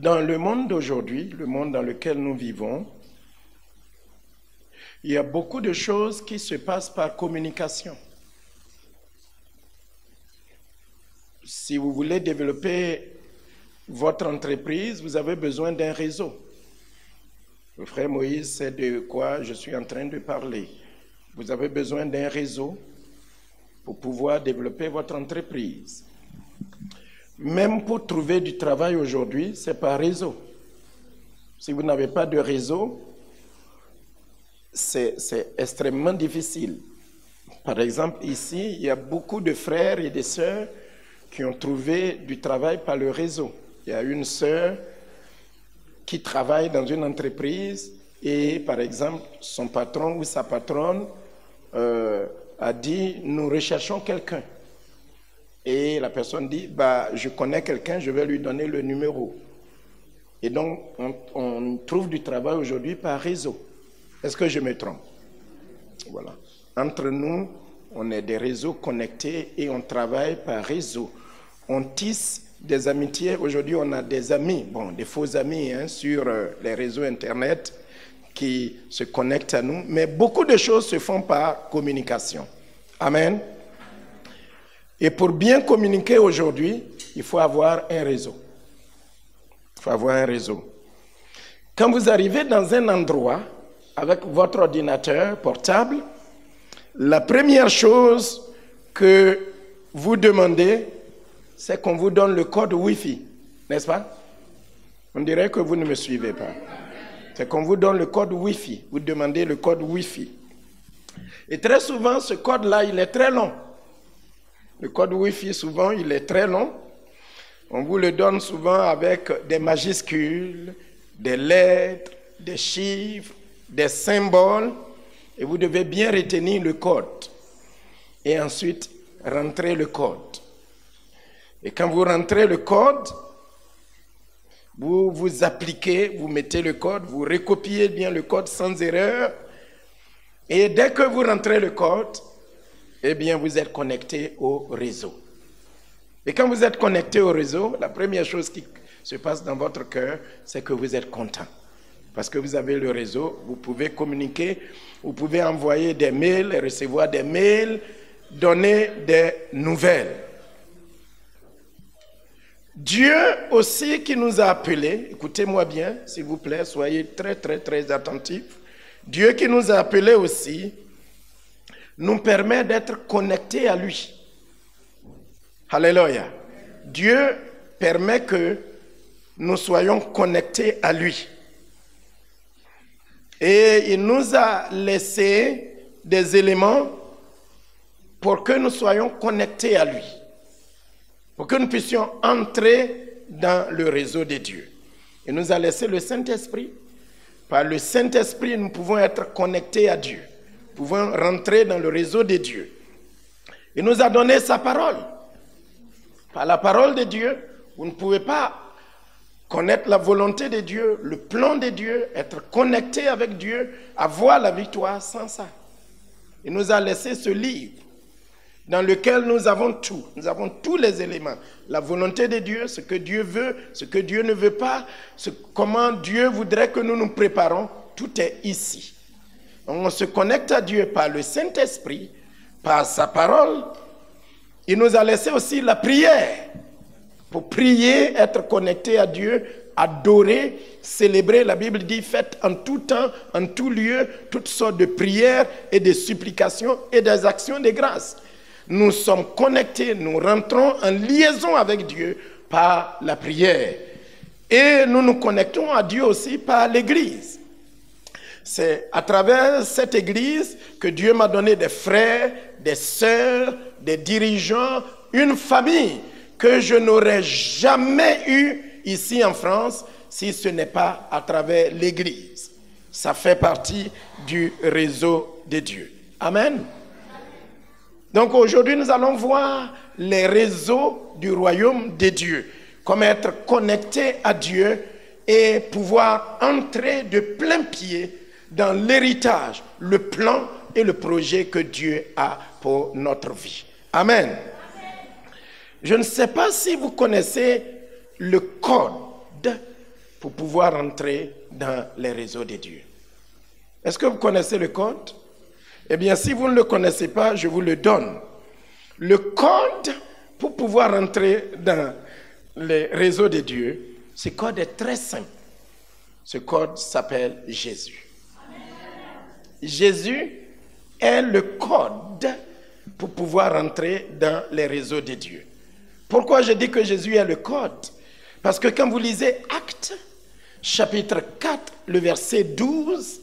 Dans le monde d'aujourd'hui, le monde dans lequel nous vivons, il y a beaucoup de choses qui se passent par communication. Si vous voulez développer votre entreprise, vous avez besoin d'un réseau. Le frère Moïse sait de quoi je suis en train de parler. Vous avez besoin d'un réseau pour pouvoir développer votre entreprise. Même pour trouver du travail aujourd'hui, c'est par réseau. Si vous n'avez pas de réseau, c'est extrêmement difficile. Par exemple, ici, il y a beaucoup de frères et de sœurs qui ont trouvé du travail par le réseau. Il y a une sœur qui travaille dans une entreprise et, par exemple, son patron ou sa patronne a dit « nous recherchons quelqu'un ». Et la personne dit « je connais quelqu'un, je vais lui donner le numéro ». Et donc, on trouve du travail aujourd'hui par réseau. Est-ce que je me trompe? Voilà. Entre nous, on est des réseaux connectés et on travaille par réseau. On tisse des amitiés. Aujourd'hui, on a des amis, des faux amis sur les réseaux Internet qui se connectent à nous. Mais beaucoup de choses se font par communication. Amen. Et pour bien communiquer aujourd'hui, il faut avoir un réseau. Il faut avoir un réseau. Quand vous arrivez dans un endroit avec votre ordinateur portable, la première chose que vous demandez, c'est qu'on vous donne le code Wi-Fi, n'est-ce pas? On dirait que vous ne me suivez pas. C'est qu'on vous donne le code Wi-Fi. Vous demandez le code Wi-Fi. Et très souvent, ce code-là, il est très long. Le code Wi-Fi, souvent, il est très long. On vous le donne souvent avec des majuscules, des lettres, des chiffres, des symboles. Et vous devez bien retenir le code. Et ensuite, rentrer le code. Et quand vous rentrez le code, vous appliquez, vous mettez le code, vous recopiez bien le code sans erreur. Et dès que vous rentrez le code, eh bien, vous êtes connecté au réseau. Et quand vous êtes connecté au réseau, la première chose qui se passe dans votre cœur, c'est que vous êtes content. Parce que vous avez le réseau, vous pouvez communiquer, vous pouvez envoyer des mails, recevoir des mails, donner des nouvelles. Dieu aussi qui nous a appelés, écoutez-moi bien, s'il vous plaît, soyez très, très, très attentifs. Dieu qui nous a appelés aussi, nous permet d'être connectés à lui. Alléluia. Dieu permet que nous soyons connectés à lui. Et il nous a laissé des éléments pour que nous soyons connectés à lui. Pour que nous puissions entrer dans le réseau de Dieu. Il nous a laissé le Saint-Esprit. Par le Saint-Esprit, nous pouvons être connectés à Dieu. Nous pouvons rentrer dans le réseau de Dieu. Il nous a donné sa parole. Par la parole de Dieu, vous ne pouvez pas connaître la volonté de Dieu, le plan de Dieu, être connecté avec Dieu, avoir la victoire sans ça. Il nous a laissé ce livre dans lequel nous avons tout. Nous avons tous les éléments. La volonté de Dieu, ce que Dieu veut, ce que Dieu ne veut pas, comment Dieu voudrait que nous nous préparons, tout est ici. On se connecte à Dieu par le Saint-Esprit, par sa parole. Il nous a laissé aussi la prière. Pour prier, être connecté à Dieu, adorer, célébrer. La Bible dit, faites en tout temps, en tout lieu, toutes sortes de prières et de supplications et des actions de grâce. Nous sommes connectés, nous rentrons en liaison avec Dieu par la prière. Et nous nous connectons à Dieu aussi par l'Église. C'est à travers cette Église que Dieu m'a donné des frères, des sœurs, des dirigeants, une famille que je n'aurais jamais eue ici en France si ce n'est pas à travers l'Église. Ça fait partie du réseau de Dieu. Amen. Donc aujourd'hui, nous allons voir les réseaux du royaume de Dieu, comme être connecté à Dieu et pouvoir entrer de plein pied dans l'héritage, le plan et le projet que Dieu a pour notre vie. Amen. Je ne sais pas si vous connaissez le code pour pouvoir entrer dans les réseaux de Dieu. Est-ce que vous connaissez le code? Eh bien, si vous ne le connaissez pas, je vous le donne. Le code pour pouvoir entrer dans les réseaux de Dieu, ce code est très simple. Ce code s'appelle Jésus. Jésus est le code pour pouvoir entrer dans les réseaux de Dieu. Pourquoi je dis que Jésus est le code? Parce que quand vous lisez Actes, chapitre 4, le verset 12,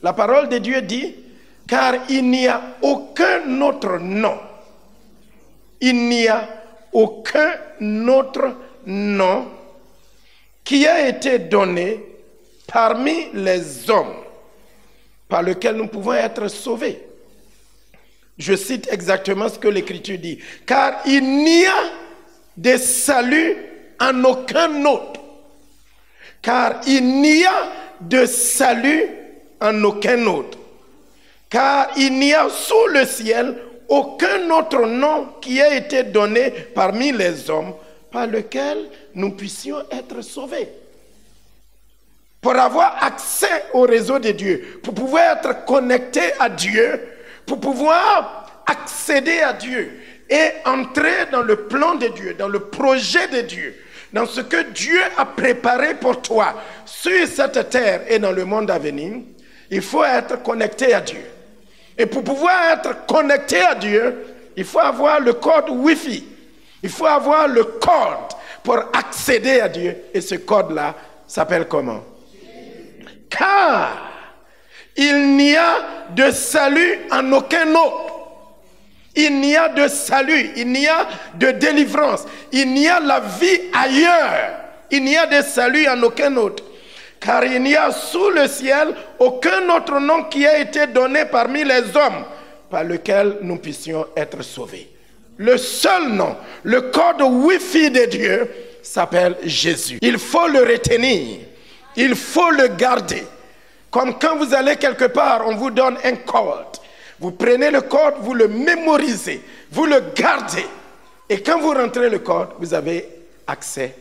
la parole de Dieu dit, « Car il n'y a aucun autre nom, il n'y a aucun autre nom qui a été donné parmi les hommes par lequel nous pouvons être sauvés. » Je cite exactement ce que l'Écriture dit. « Car il n'y a de salut en aucun autre. Car il n'y a de salut en aucun autre. Car il n'y a sous le ciel aucun autre nom qui a été donné parmi les hommes par lequel nous puissions être sauvés. » Pour avoir accès au réseau de Dieu, pour pouvoir être connecté à Dieu, pour pouvoir accéder à Dieu et entrer dans le plan de Dieu, dans le projet de Dieu, dans ce que Dieu a préparé pour toi sur cette terre et dans le monde à venir, il faut être connecté à Dieu. Et pour pouvoir être connecté à Dieu, il faut avoir le code Wi-Fi. Il faut avoir le code pour accéder à Dieu. Et ce code-là s'appelle comment? Car il n'y a de salut en aucun autre. Il n'y a de salut, il n'y a de délivrance, il n'y a la vie ailleurs. Il n'y a de salut en aucun autre. Car il n'y a sous le ciel aucun autre nom qui a été donné parmi les hommes par lequel nous puissions être sauvés. Le seul nom, le code Wi-Fi de Dieu s'appelle Jésus. Il faut le retenir, il faut le garder. Comme quand vous allez quelque part, on vous donne un code. Vous prenez le code, vous le mémorisez, vous le gardez. Et quand vous rentrez le code, vous avez accès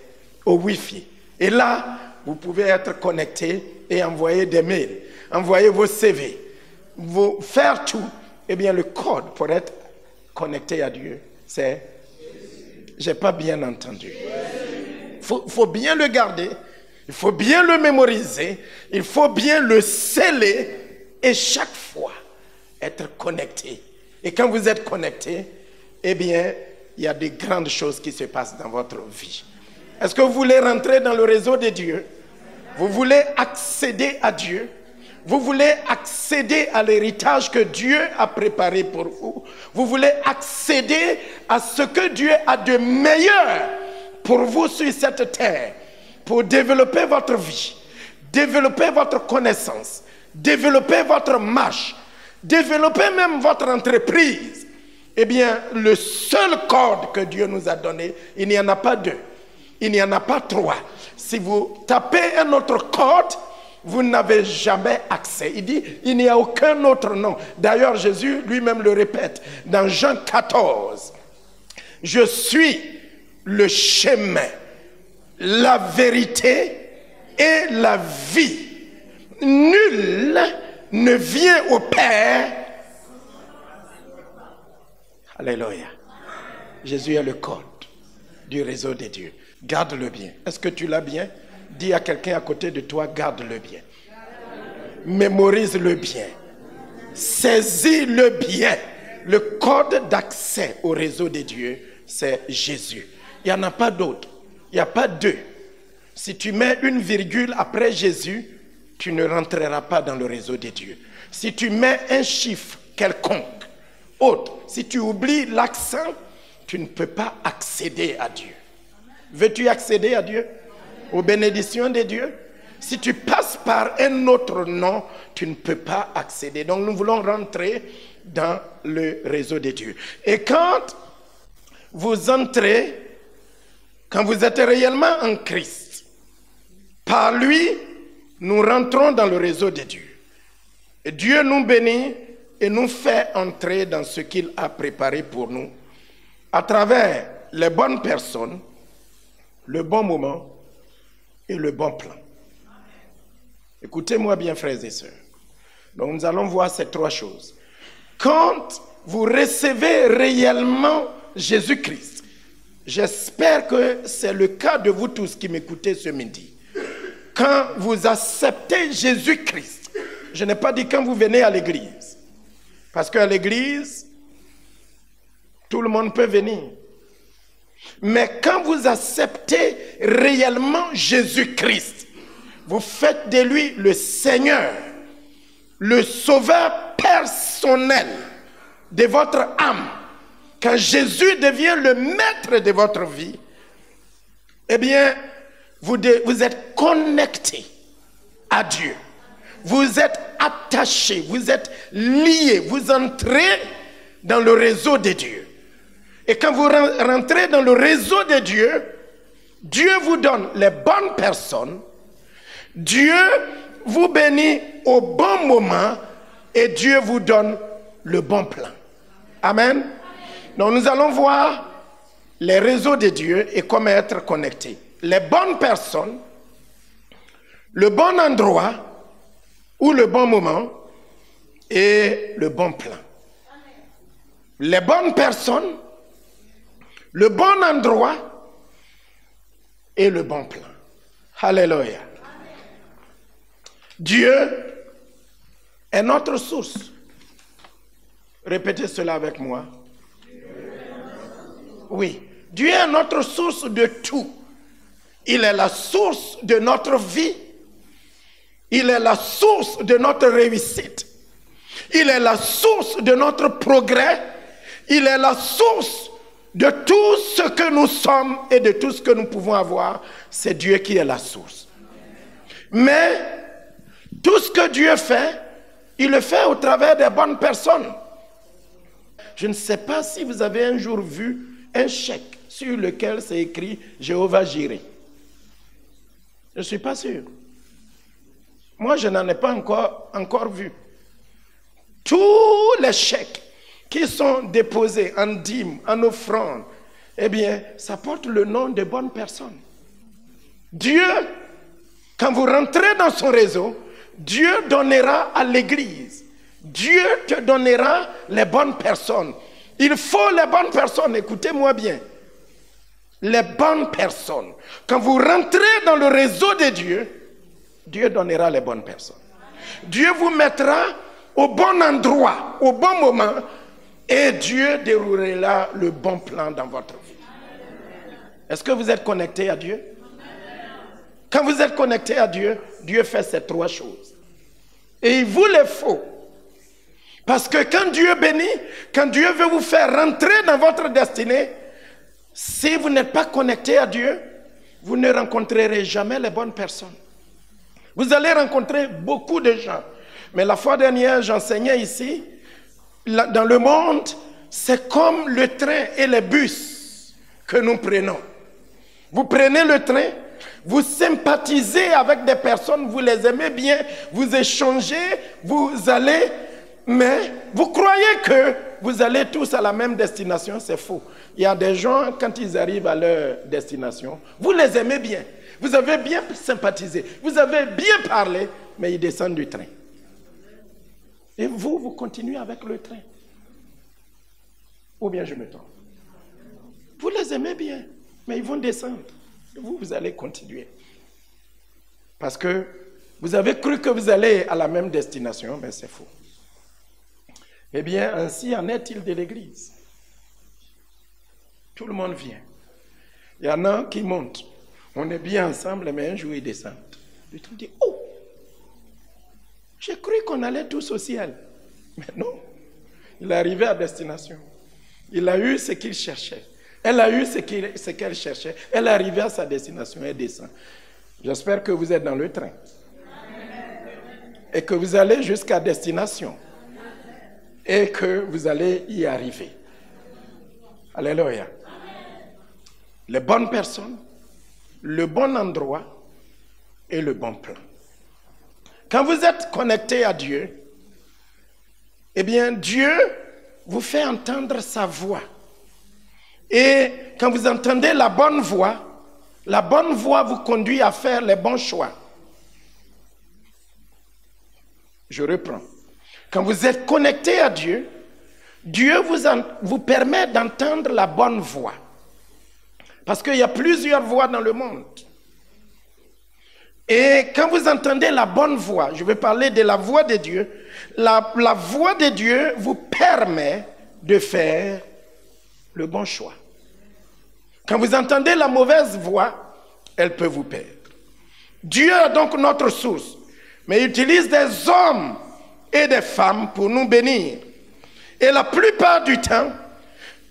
au Wi-Fi. Et là, vous pouvez être connecté et envoyer des mails, envoyer vos CV, vous faire tout. Eh bien, le code pour être connecté à Dieu, c'est... J'ai pas bien entendu. Faut bien le garder, il faut bien le mémoriser, il faut bien le sceller et chaque fois être connecté. Et quand vous êtes connecté, eh bien, il y a de grandes choses qui se passent dans votre vie. Est-ce que vous voulez rentrer dans le réseau de Dieu? Vous voulez accéder à Dieu? Vous voulez accéder à l'héritage que Dieu a préparé pour vous? Vous voulez accéder à ce que Dieu a de meilleur pour vous sur cette terre, pour développer votre vie, développer votre connaissance, développer votre marche, développer même votre entreprise? Eh bien, le seul code que Dieu nous a donné, il n'y en a pas deux, il n'y en a pas trois. Si vous tapez un autre code, vous n'avez jamais accès. Il dit, il n'y a aucun autre nom. D'ailleurs, Jésus lui-même le répète dans Jean 14. Je suis le chemin, la vérité et la vie. Nul ne vient au Père. Alléluia. Jésus est le code du réseau de Dieu. Garde-le bien. Est-ce que tu l'as bien? Dis à quelqu'un à côté de toi, garde-le bien. Mémorise-le bien. Saisis-le bien. Le code d'accès au réseau de Dieu, c'est Jésus. Il n'y en a pas d'autre. Il n'y a pas deux. Si tu mets une virgule après Jésus, tu ne rentreras pas dans le réseau de Dieu. Si tu mets un chiffre quelconque, autre, si tu oublies l'accent, tu ne peux pas accéder à Dieu. Veux-tu accéder à Dieu? Aux bénédictions de Dieu? Si tu passes par un autre nom, tu ne peux pas accéder. Donc nous voulons rentrer dans le réseau de Dieu. Et quand vous entrez, quand vous êtes réellement en Christ, par lui, nous rentrons dans le réseau de Dieu. Et Dieu nous bénit et nous fait entrer dans ce qu'il a préparé pour nous à travers les bonnes personnes, le bon moment et le bon plan. Écoutez-moi bien, frères et sœurs. Donc nous allons voir ces trois choses. Quand vous recevez réellement Jésus-Christ, j'espère que c'est le cas de vous tous qui m'écoutez ce midi. Quand vous acceptez Jésus-Christ, je n'ai pas dit quand vous venez à l'église, parce qu'à l'église, tout le monde peut venir. Mais quand vous acceptez réellement Jésus-Christ, vous faites de lui le Seigneur, le Sauveur personnel de votre âme. Quand Jésus devient le maître de votre vie, eh bien, vous êtes connecté à Dieu. Vous êtes attaché, vous êtes lié, vous entrez dans le réseau de Dieu. Et quand vous rentrez dans le réseau de Dieu, Dieu vous donne les bonnes personnes, Dieu vous bénit au bon moment et Dieu vous donne le bon plan. Amen. Donc nous allons voir les réseaux de Dieu et comment être connectés. Les bonnes personnes, le bon endroit ou le bon moment et le bon plan. Les bonnes personnes, le bon endroit et le bon plan. Alléluia. Dieu est notre source. Répétez cela avec moi. Oui, Dieu est notre source de tout. Il est la source de notre vie. Il est la source de notre réussite. Il est la source de notre progrès. Il est la source de tout ce que nous sommes et de tout ce que nous pouvons avoir. C'est Dieu qui est la source. Mais tout ce que Dieu fait, il le fait au travers des bonnes personnes. Je ne sais pas si vous avez un jour vu un chèque sur lequel c'est écrit « Jéhovah Jireh ». Je ne suis pas sûr. Moi, je n'en ai pas encore vu. Tous les chèques qui sont déposés en dîmes, en offrandes, eh bien, ça porte le nom de bonnes personnes. Dieu, quand vous rentrez dans son réseau, Dieu donnera à l'église. Dieu te donnera les bonnes personnes. Il faut les bonnes personnes, écoutez-moi bien. Les bonnes personnes. Quand vous rentrez dans le réseau de Dieu, Dieu donnera les bonnes personnes. Dieu vous mettra au bon endroit, au bon moment, et Dieu déroulera le bon plan dans votre vie. Est-ce que vous êtes connecté à Dieu? Quand vous êtes connecté à Dieu, Dieu fait ces trois choses. Et il vous les faut. Parce que quand Dieu bénit, quand Dieu veut vous faire rentrer dans votre destinée, si vous n'êtes pas connecté à Dieu, vous ne rencontrerez jamais les bonnes personnes. Vous allez rencontrer beaucoup de gens. Mais la fois dernière, j'enseignais ici, dans le monde, c'est comme le train et les bus que nous prenons. Vous prenez le train, vous sympathisez avec des personnes, vous les aimez bien, vous échangez, vous allez, mais vous croyez que vous allez tous à la même destination, c'est faux. Il y a des gens, quand ils arrivent à leur destination, vous les aimez bien, vous avez bien sympathisé, vous avez bien parlé, mais ils descendent du train. Et vous continuez avec le train. Ou bien je me trompe. Vous les aimez bien, mais ils vont descendre. Vous allez continuer. Parce que vous avez cru que vous allez à la même destination, mais c'est faux. Eh bien, ainsi en est-il de l'Église. Tout le monde vient. Il y en a qui montent. On est bien ensemble, mais un jour ils descendent. Le truc dit, oh, j'ai cru qu'on allait tous au ciel. Mais non, il est arrivé à destination. Il a eu ce qu'il cherchait. Elle a eu ce qu'elle cherchait. Elle est arrivée à sa destination et descend. J'espère que vous êtes dans le train. Et que vous allez jusqu'à destination. Et que vous allez y arriver. Alléluia. Les bonnes personnes, le bon endroit et le bon plan. Quand vous êtes connecté à Dieu, eh bien, Dieu vous fait entendre sa voix. Et quand vous entendez la bonne voix vous conduit à faire les bons choix. Je reprends. Quand vous êtes connecté à Dieu, Dieu vous permet d'entendre la bonne voix. Parce qu'il y a plusieurs voix dans le monde. Et quand vous entendez la bonne voix, je vais parler de la voix de Dieu, la voix de Dieu vous permet de faire le bon choix. Quand vous entendez la mauvaise voix, elle peut vous perdre. Dieu est donc notre source, mais il utilise des hommes et des femmes pour nous bénir. Et la plupart du temps,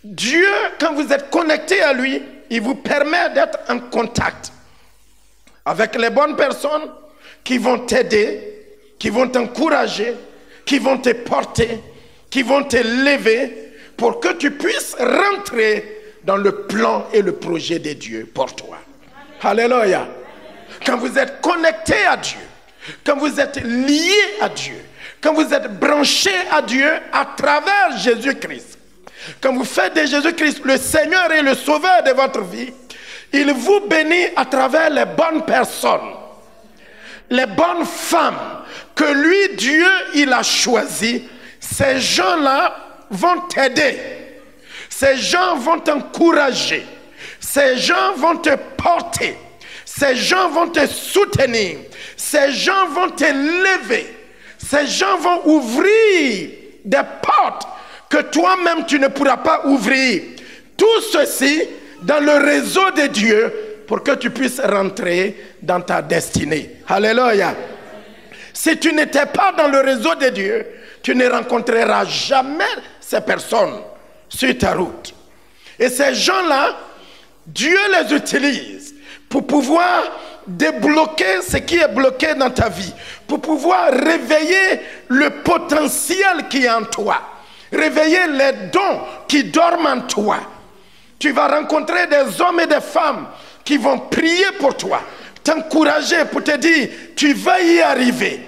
Dieu, quand vous êtes connecté à lui, il vous permet d'être en contact avec les bonnes personnes qui vont t'aider, qui vont t'encourager, qui vont te porter, qui vont te lever pour que tu puisses rentrer dans le plan et le projet de Dieu pour toi. Alléluia. Quand vous êtes connecté à Dieu, quand vous êtes lié à Dieu, quand vous êtes branché à Dieu à travers Jésus-Christ, quand vous faites de Jésus-Christ le Seigneur et le Sauveur de votre vie, il vous bénit à travers les bonnes personnes, les bonnes femmes que lui, Dieu, il a choisies. Ces gens-là vont t'aider. Ces gens vont t'encourager. Ces gens vont te porter. Ces gens vont te soutenir. Ces gens vont te lever. Ces gens vont ouvrir des portes que toi-même tu ne pourras pas ouvrir. Tout ceci dans le réseau de Dieu pour que tu puisses rentrer dans ta destinée. Alléluia. Si tu n'étais pas dans le réseau de Dieu, tu ne rencontreras jamais ces personnes sur ta route. Et ces gens-là, Dieu les utilise pour pouvoir débloquer ce qui est bloqué dans ta vie, pour pouvoir réveiller le potentiel qui est en toi, réveiller les dons qui dorment en toi. Tu vas rencontrer des hommes et des femmes qui vont prier pour toi, t'encourager pour te dire, tu vas y arriver.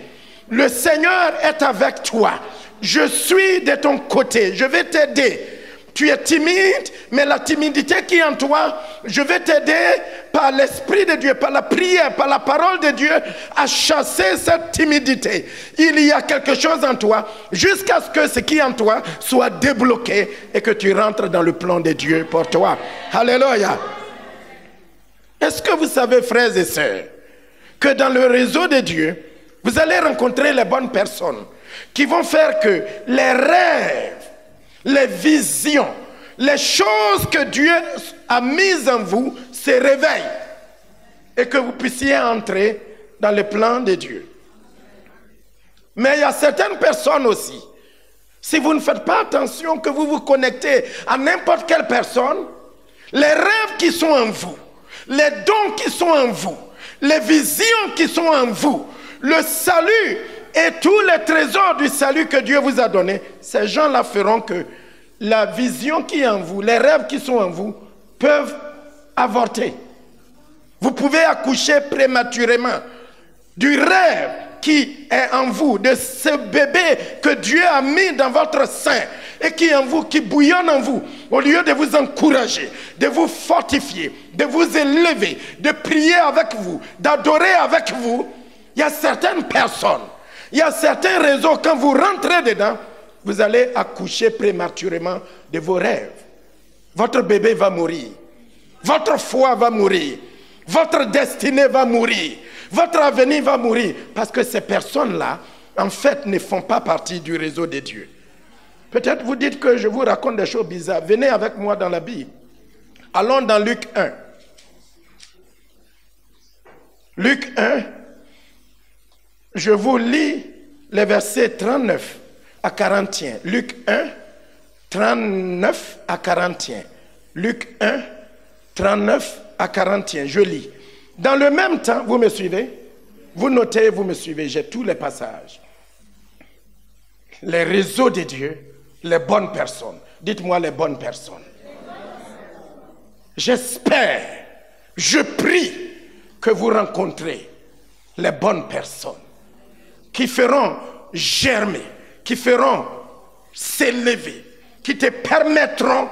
Le Seigneur est avec toi. Je suis de ton côté. Je vais t'aider. Tu es timide, mais la timidité qui est en toi, je vais t'aider par l'Esprit de Dieu, par la prière, par la parole de Dieu, à chasser cette timidité. Il y a quelque chose en toi, jusqu'à ce que ce qui est en toi soit débloqué et que tu rentres dans le plan de Dieu pour toi. Alléluia. Est-ce que vous savez, frères et sœurs, que dans le réseau de Dieu, vous allez rencontrer les bonnes personnes qui vont faire que les rêves, les visions, les choses que Dieu a mises en vous se réveillent et que vous puissiez entrer dans le plan de Dieu. Mais il y a certaines personnes aussi, si vous ne faites pas attention, que vous vous connectez à n'importe quelle personne, les rêves qui sont en vous, les dons qui sont en vous, les visions qui sont en vous, le salut et tous les trésors du salut que Dieu vous a donné, ces gens-là feront que la vision qui est en vous, les rêves qui sont en vous, peuvent avorter. Vous pouvez accoucher prématurément du rêve qui est en vous, de ce bébé que Dieu a mis dans votre sein et qui est en vous, qui bouillonne en vous. Au lieu de vous encourager, de vous fortifier, de vous élever, de prier avec vous, d'adorer avec vous, il y a certaines personnes, il y a certains réseaux, quand vous rentrez dedans, vous allez accoucher prématurément de vos rêves. Votre bébé va mourir. Votre foi va mourir. Votre destinée va mourir. Votre avenir va mourir. Parce que ces personnes-là, en fait, ne font pas partie du réseau de Dieu. Peut-être vous dites que je vous raconte des choses bizarres. Venez avec moi dans la Bible. Allons dans Luc 1. Luc 1. Je vous lis les versets 39 à 41. Luc 1, 39 à 41. Luc 1, 39 à 41. Je lis. Dans le même temps, vous me suivez? Vous notez, vous me suivez. J'ai tous les passages. Les réseaux de Dieu, les bonnes personnes. Dites-moi les bonnes personnes. J'espère, je prie que vous rencontrez les bonnes personnes qui feront germer, qui feront s'élever, qui te permettront,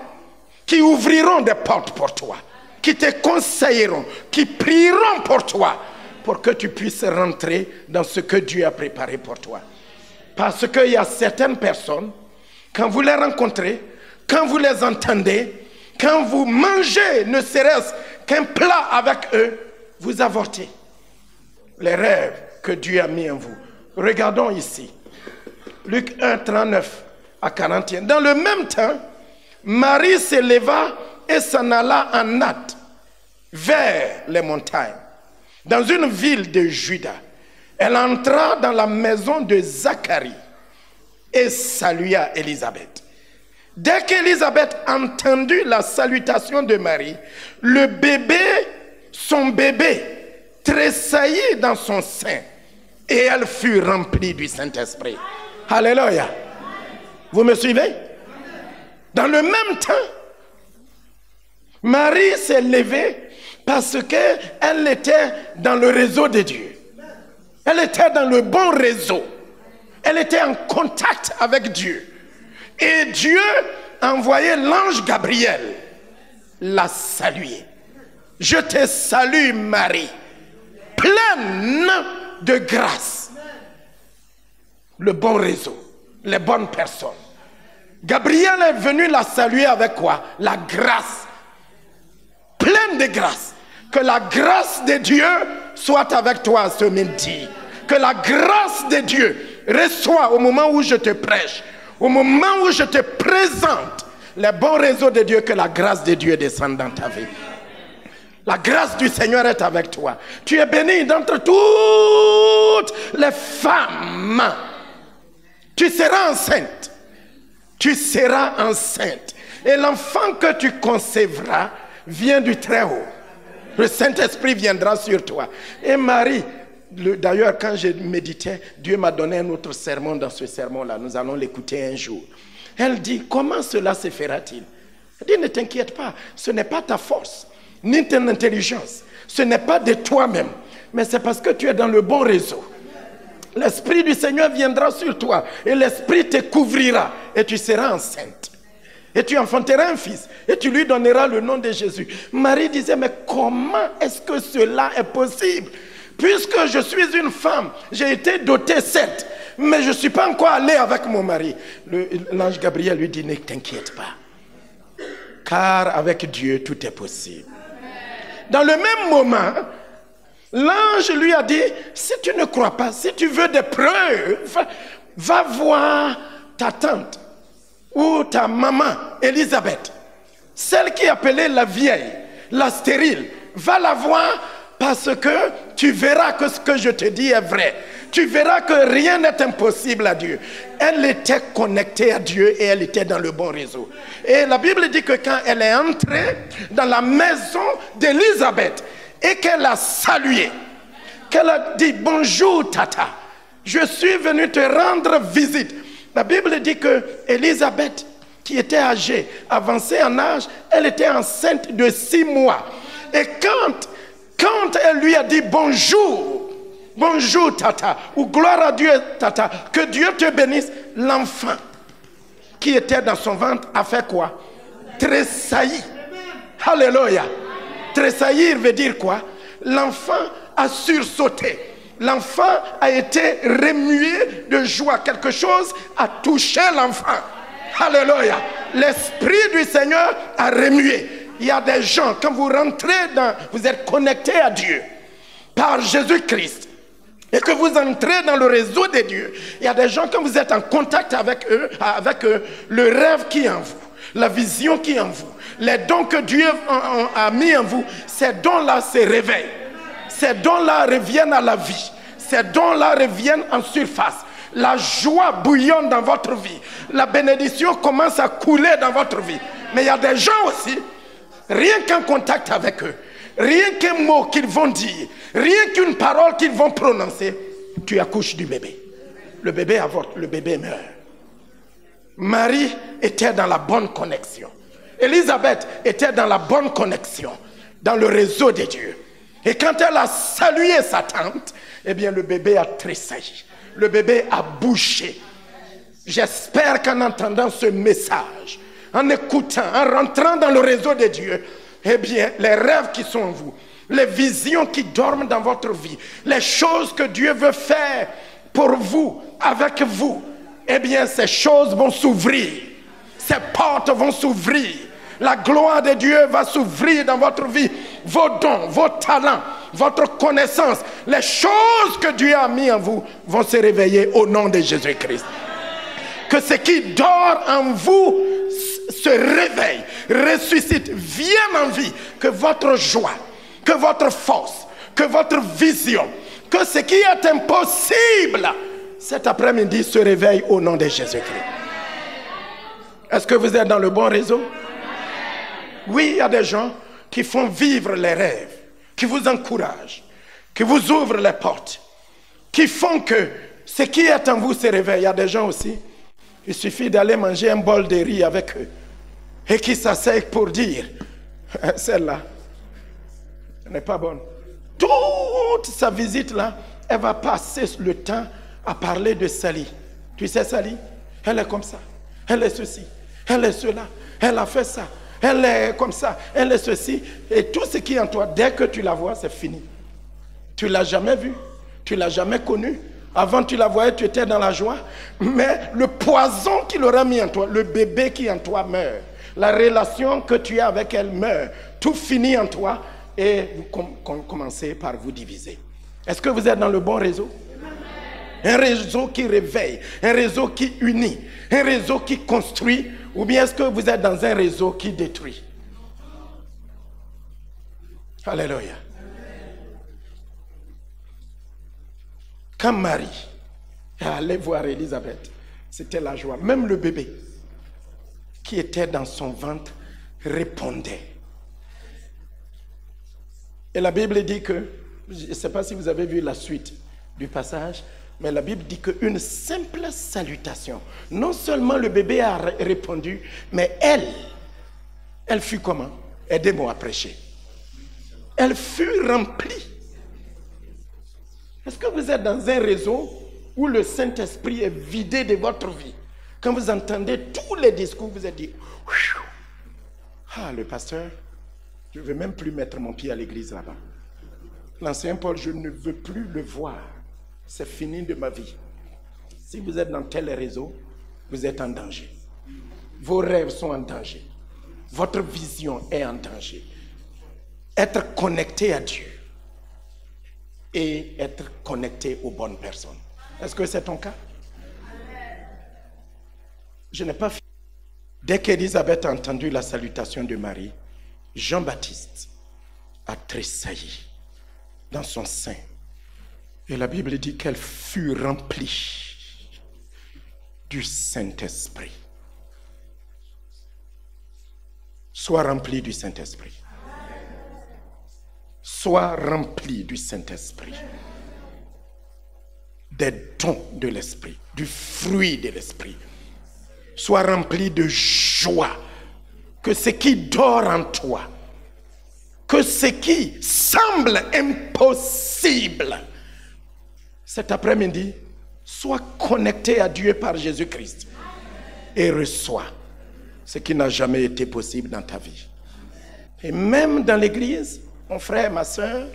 qui ouvriront des portes pour toi, qui te conseilleront, qui prieront pour toi, pour que tu puisses rentrer dans ce que Dieu a préparé pour toi. Parce qu'il y a certaines personnes, quand vous les rencontrez, quand vous les entendez, quand vous mangez, ne serait-ce qu'un plat avec eux, vous avortez les rêves que Dieu a mis en vous. Regardons ici, Luc 1, 39 à 41. Dans le même temps, Marie s'éleva et s'en alla en hâte vers les montagnes, dans une ville de Juda. Elle entra dans la maison de Zacharie et salua Élisabeth. Dès qu'Élisabeth entendit la salutation de Marie, son bébé, tressaillit dans son sein et elle fut remplie du Saint-Esprit. Alléluia. Vous me suivez? Dans le même temps, Marie s'est levée parce qu'elle était dans le réseau de Dieu. Elle était dans le bon réseau. Elle était en contact avec Dieu. Et Dieu a envoyé l'ange Gabriel la saluer. Je te salue Marie, pleine de grâce. Le bon réseau, les bonnes personnes. Gabriel est venu la saluer avec quoi? La grâce. Pleine de grâce. Que la grâce de Dieu soit avec toi ce midi. Que la grâce de Dieu reçoit au moment où je te prêche, au moment où je te présente les bons réseaux de Dieu, que la grâce de Dieu descende dans ta vie. La grâce du Seigneur est avec toi. Tu es béni d'entre toutes les femmes. Tu seras enceinte. Tu seras enceinte. Et l'enfant que tu concevras vient du Très-Haut. Le Saint-Esprit viendra sur toi. Et Marie, d'ailleurs, quand je méditais, Dieu m'a donné un autre sermon dans ce sermon-là. Nous allons l'écouter un jour. Elle dit, comment cela se fera-t-il? Elle dit, ne t'inquiète pas, ce n'est pas ta force, ni ton intelligence. Ce n'est pas de toi-même, mais c'est parce que tu es dans le bon réseau. L'Esprit du Seigneur viendra sur toi et l'Esprit te couvrira et tu seras enceinte. Et tu enfanteras un fils et tu lui donneras le nom de Jésus. Marie disait, mais comment est-ce que cela est possible? Puisque je suis une femme, j'ai été dotée certes, mais je ne suis pas encore allée avec mon mari. L'ange Gabriel lui dit, ne t'inquiète pas, car avec Dieu tout est possible. Dans le même moment, l'ange lui a dit, si tu ne crois pas, si tu veux des preuves, va voir ta tante ou ta maman, Élisabeth, celle qui est appelée la vieille, la stérile. Va la voir parce que tu verras que ce que je te dis est vrai. Tu verras que rien n'est impossible à Dieu. Elle était connectée à Dieu et elle était dans le bon réseau. Et la Bible dit que quand elle est entrée dans la maison d'Élisabeth et qu'elle a salué, qu'elle a dit bonjour tata, je suis venu te rendre visite. La Bible dit que Élisabeth, qui était âgée, avancée en âge, elle était enceinte de 6 mois. Et quand elle lui a dit bonjour, bonjour tata, ou gloire à Dieu tata, que Dieu te bénisse, l'enfant qui était dans son ventre a fait quoi? Tressailli. Alléluia. Tressaillir veut dire quoi? L'enfant a sursauté. L'enfant a été remué de joie. Quelque chose a touché l'enfant. Alléluia. L'Esprit du Seigneur a remué. Il y a des gens, quand vous rentrez vous êtes connectés à Dieu par Jésus-Christ et que vous entrez dans le réseau de Dieu, il y a des gens, quand vous êtes en contact avec eux, le rêve qui est en vous, la vision qui est en vous, les dons que Dieu a mis en vous, ces dons-là se réveillent. Ces dons-là reviennent à la vie. Ces dons-là reviennent en surface. La joie bouillonne dans votre vie. La bénédiction commence à couler dans votre vie. Mais il y a des gens aussi, rien qu'en contact avec eux, rien qu'un mot qu'ils vont dire, rien qu'une parole qu'ils vont prononcer, tu accouches du bébé. Le bébé avorte, le bébé meurt. Marie était dans la bonne connexion. Élisabeth était dans la bonne connexion, dans le réseau de Dieu. Et quand elle a salué sa tante, eh bien le bébé a tressailli. Le bébé a bougé. J'espère qu'en entendant ce message, en écoutant, en rentrant dans le réseau de Dieu, eh bien les rêves qui sont en vous, les visions qui dorment dans votre vie, les choses que Dieu veut faire pour vous, avec vous, eh bien ces choses vont s'ouvrir. Ces portes vont s'ouvrir. La gloire de Dieu va s'ouvrir dans votre vie. Vos dons, vos talents, votre connaissance, les choses que Dieu a mis en vous vont se réveiller au nom de Jésus-Christ. Que ce qui dort en vous se réveille, ressuscite, vienne en vie. Que votre joie, que votre force, que votre vision, que ce qui est impossible cet après-midi se réveille au nom de Jésus-Christ. Est-ce que vous êtes dans le bon réseau? Oui, il y a des gens qui font vivre les rêves, qui vous encouragent, qui vous ouvrent les portes, qui font que ce qui est en vous se réveille. Il y a des gens aussi, il suffit d'aller manger un bol de riz avec eux et qui s'asseyent pour dire, celle-là, elle n'est pas bonne. Toute sa visite là, elle va passer le temps à parler de Sally. Tu sais Sally, elle est comme ça, elle est ceci, elle est cela, elle a fait ça, elle est comme ça, elle est ceci. Et tout ce qui est en toi, dès que tu la vois, c'est fini. Tu ne l'as jamais vue, tu ne l'as jamais connue. Avant tu la voyais, tu étais dans la joie. Mais le poison qu'il aura mis en toi, le bébé qui en toi meurt. La relation que tu as avec elle meurt. Tout finit en toi et vous commencez par vous diviser. Est-ce que vous êtes dans le bon réseau? Un réseau qui réveille, un réseau qui unit, un réseau qui construit, ou bien est-ce que vous êtes dans un réseau qui détruit? Alléluia. Quand Marie est allée voir Élisabeth, c'était la joie. Même le bébé qui était dans son ventre répondait. Et la Bible dit que, je ne sais pas si vous avez vu la suite du passage, mais la Bible dit qu'une simple salutation, non seulement le bébé a répondu, mais elle fut comment? Aidez-moi à prêcher. Elle fut remplie. Est-ce que vous êtes dans un réseau où le Saint-Esprit est vidé de votre vie? Quand vous entendez tous les discours, vous êtes dit, ah, le pasteur, je ne veux même plus mettre mon pied à l'église là-bas. L'ancien Paul, je ne veux plus le voir. C'est fini de ma vie. Si vous êtes dans tel réseau, vous êtes en danger. Vos rêves sont en danger. Votre vision est en danger. Être connecté à Dieu et être connecté aux bonnes personnes. Est-ce que c'est ton cas? Je n'ai pas fini. Dès qu'Élisabeth a entendu la salutation de Marie, Jean-Baptiste a tressailli dans son sein. Et la Bible dit qu'elle fut remplie du Saint-Esprit. Sois rempli du Saint-Esprit. Sois rempli du Saint-Esprit. Des dons de l'Esprit, du fruit de l'Esprit. Sois rempli de joie. Que ce qui dort en toi, que ce qui semble impossible, cet après-midi, sois connecté à Dieu par Jésus-Christ et reçois ce qui n'a jamais été possible dans ta vie. Et même dans l'église, mon frère, ma soeur,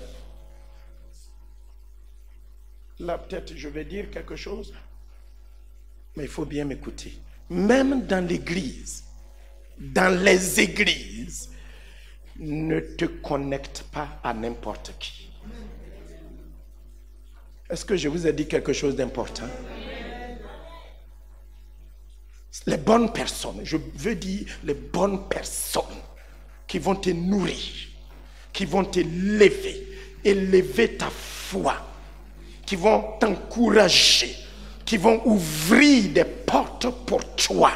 là peut-être je vais dire quelque chose, mais il faut bien m'écouter. Même dans l'église, dans les églises, ne te connecte pas à n'importe qui. Est-ce que je vous ai dit quelque chose d'important? Les bonnes personnes, je veux dire les bonnes personnes qui vont te nourrir, qui vont te élever ta foi, qui vont t'encourager, qui vont ouvrir des portes pour toi,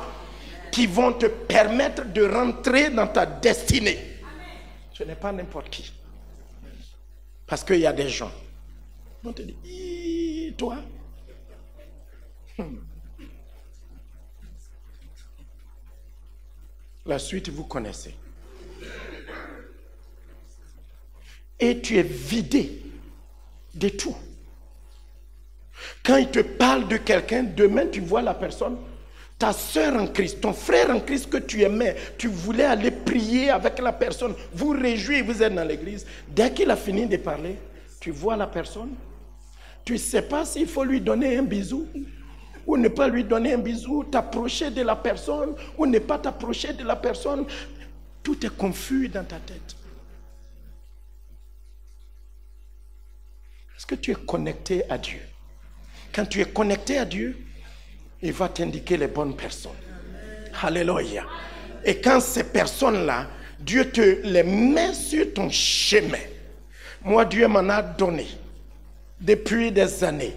qui vont te permettre de rentrer dans ta destinée. Ce n'est pas n'importe qui. Parce qu'il y a des gens qui vont te dire, toi, la suite vous connaissez. Et tu es vidé de tout. Quand il te parle de quelqu'un, demain tu vois la personne, ta soeur en Christ, ton frère en Christ que tu aimais, tu voulais aller prier avec la personne, vous réjouissez, vous êtes dans l'église. Dès qu'il a fini de parler, tu vois la personne, Tu ne sais pas s'il faut lui donner un bisou ou ne pas lui donner un bisou, t'approcher de la personne ou ne pas t'approcher de la personne. Tout est confus dans ta tête. Est-ce que tu es connecté à Dieu? Quand tu es connecté à Dieu, il va t'indiquer les bonnes personnes. Alléluia. Et quand ces personnes-là, Dieu te les met sur ton chemin. Moi, Dieu m'en a donné depuis des années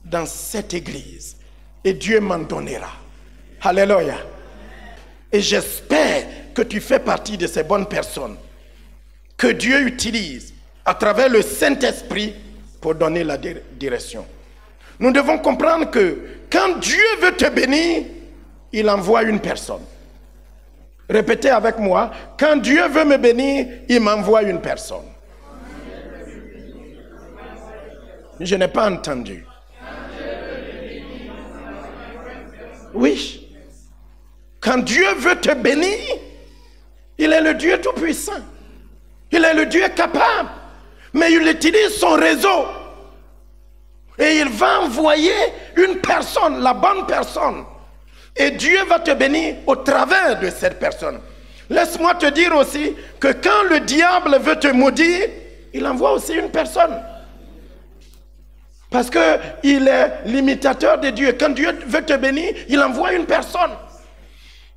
dans cette église. Et Dieu m'en donnera. Alléluia. Et j'espère que tu fais partie de ces bonnes personnes que Dieu utilise à travers le Saint-Esprit pour donner la direction. Nous devons comprendre que quand Dieu veut te bénir, il envoie une personne. Répétez avec moi, quand Dieu veut me bénir, il m'envoie une personne. Je n'ai pas entendu. Oui. Quand Dieu veut te bénir, il est le Dieu tout-puissant. Il est le Dieu capable. Mais il utilise son réseau. Et il va envoyer une personne, la bonne personne. Et Dieu va te bénir au travers de cette personne. Laisse-moi te dire aussi que quand le diable veut te maudire, il envoie aussi une personne. Parce qu'il est l'imitateur de Dieu. Quand Dieu veut te bénir, il envoie une personne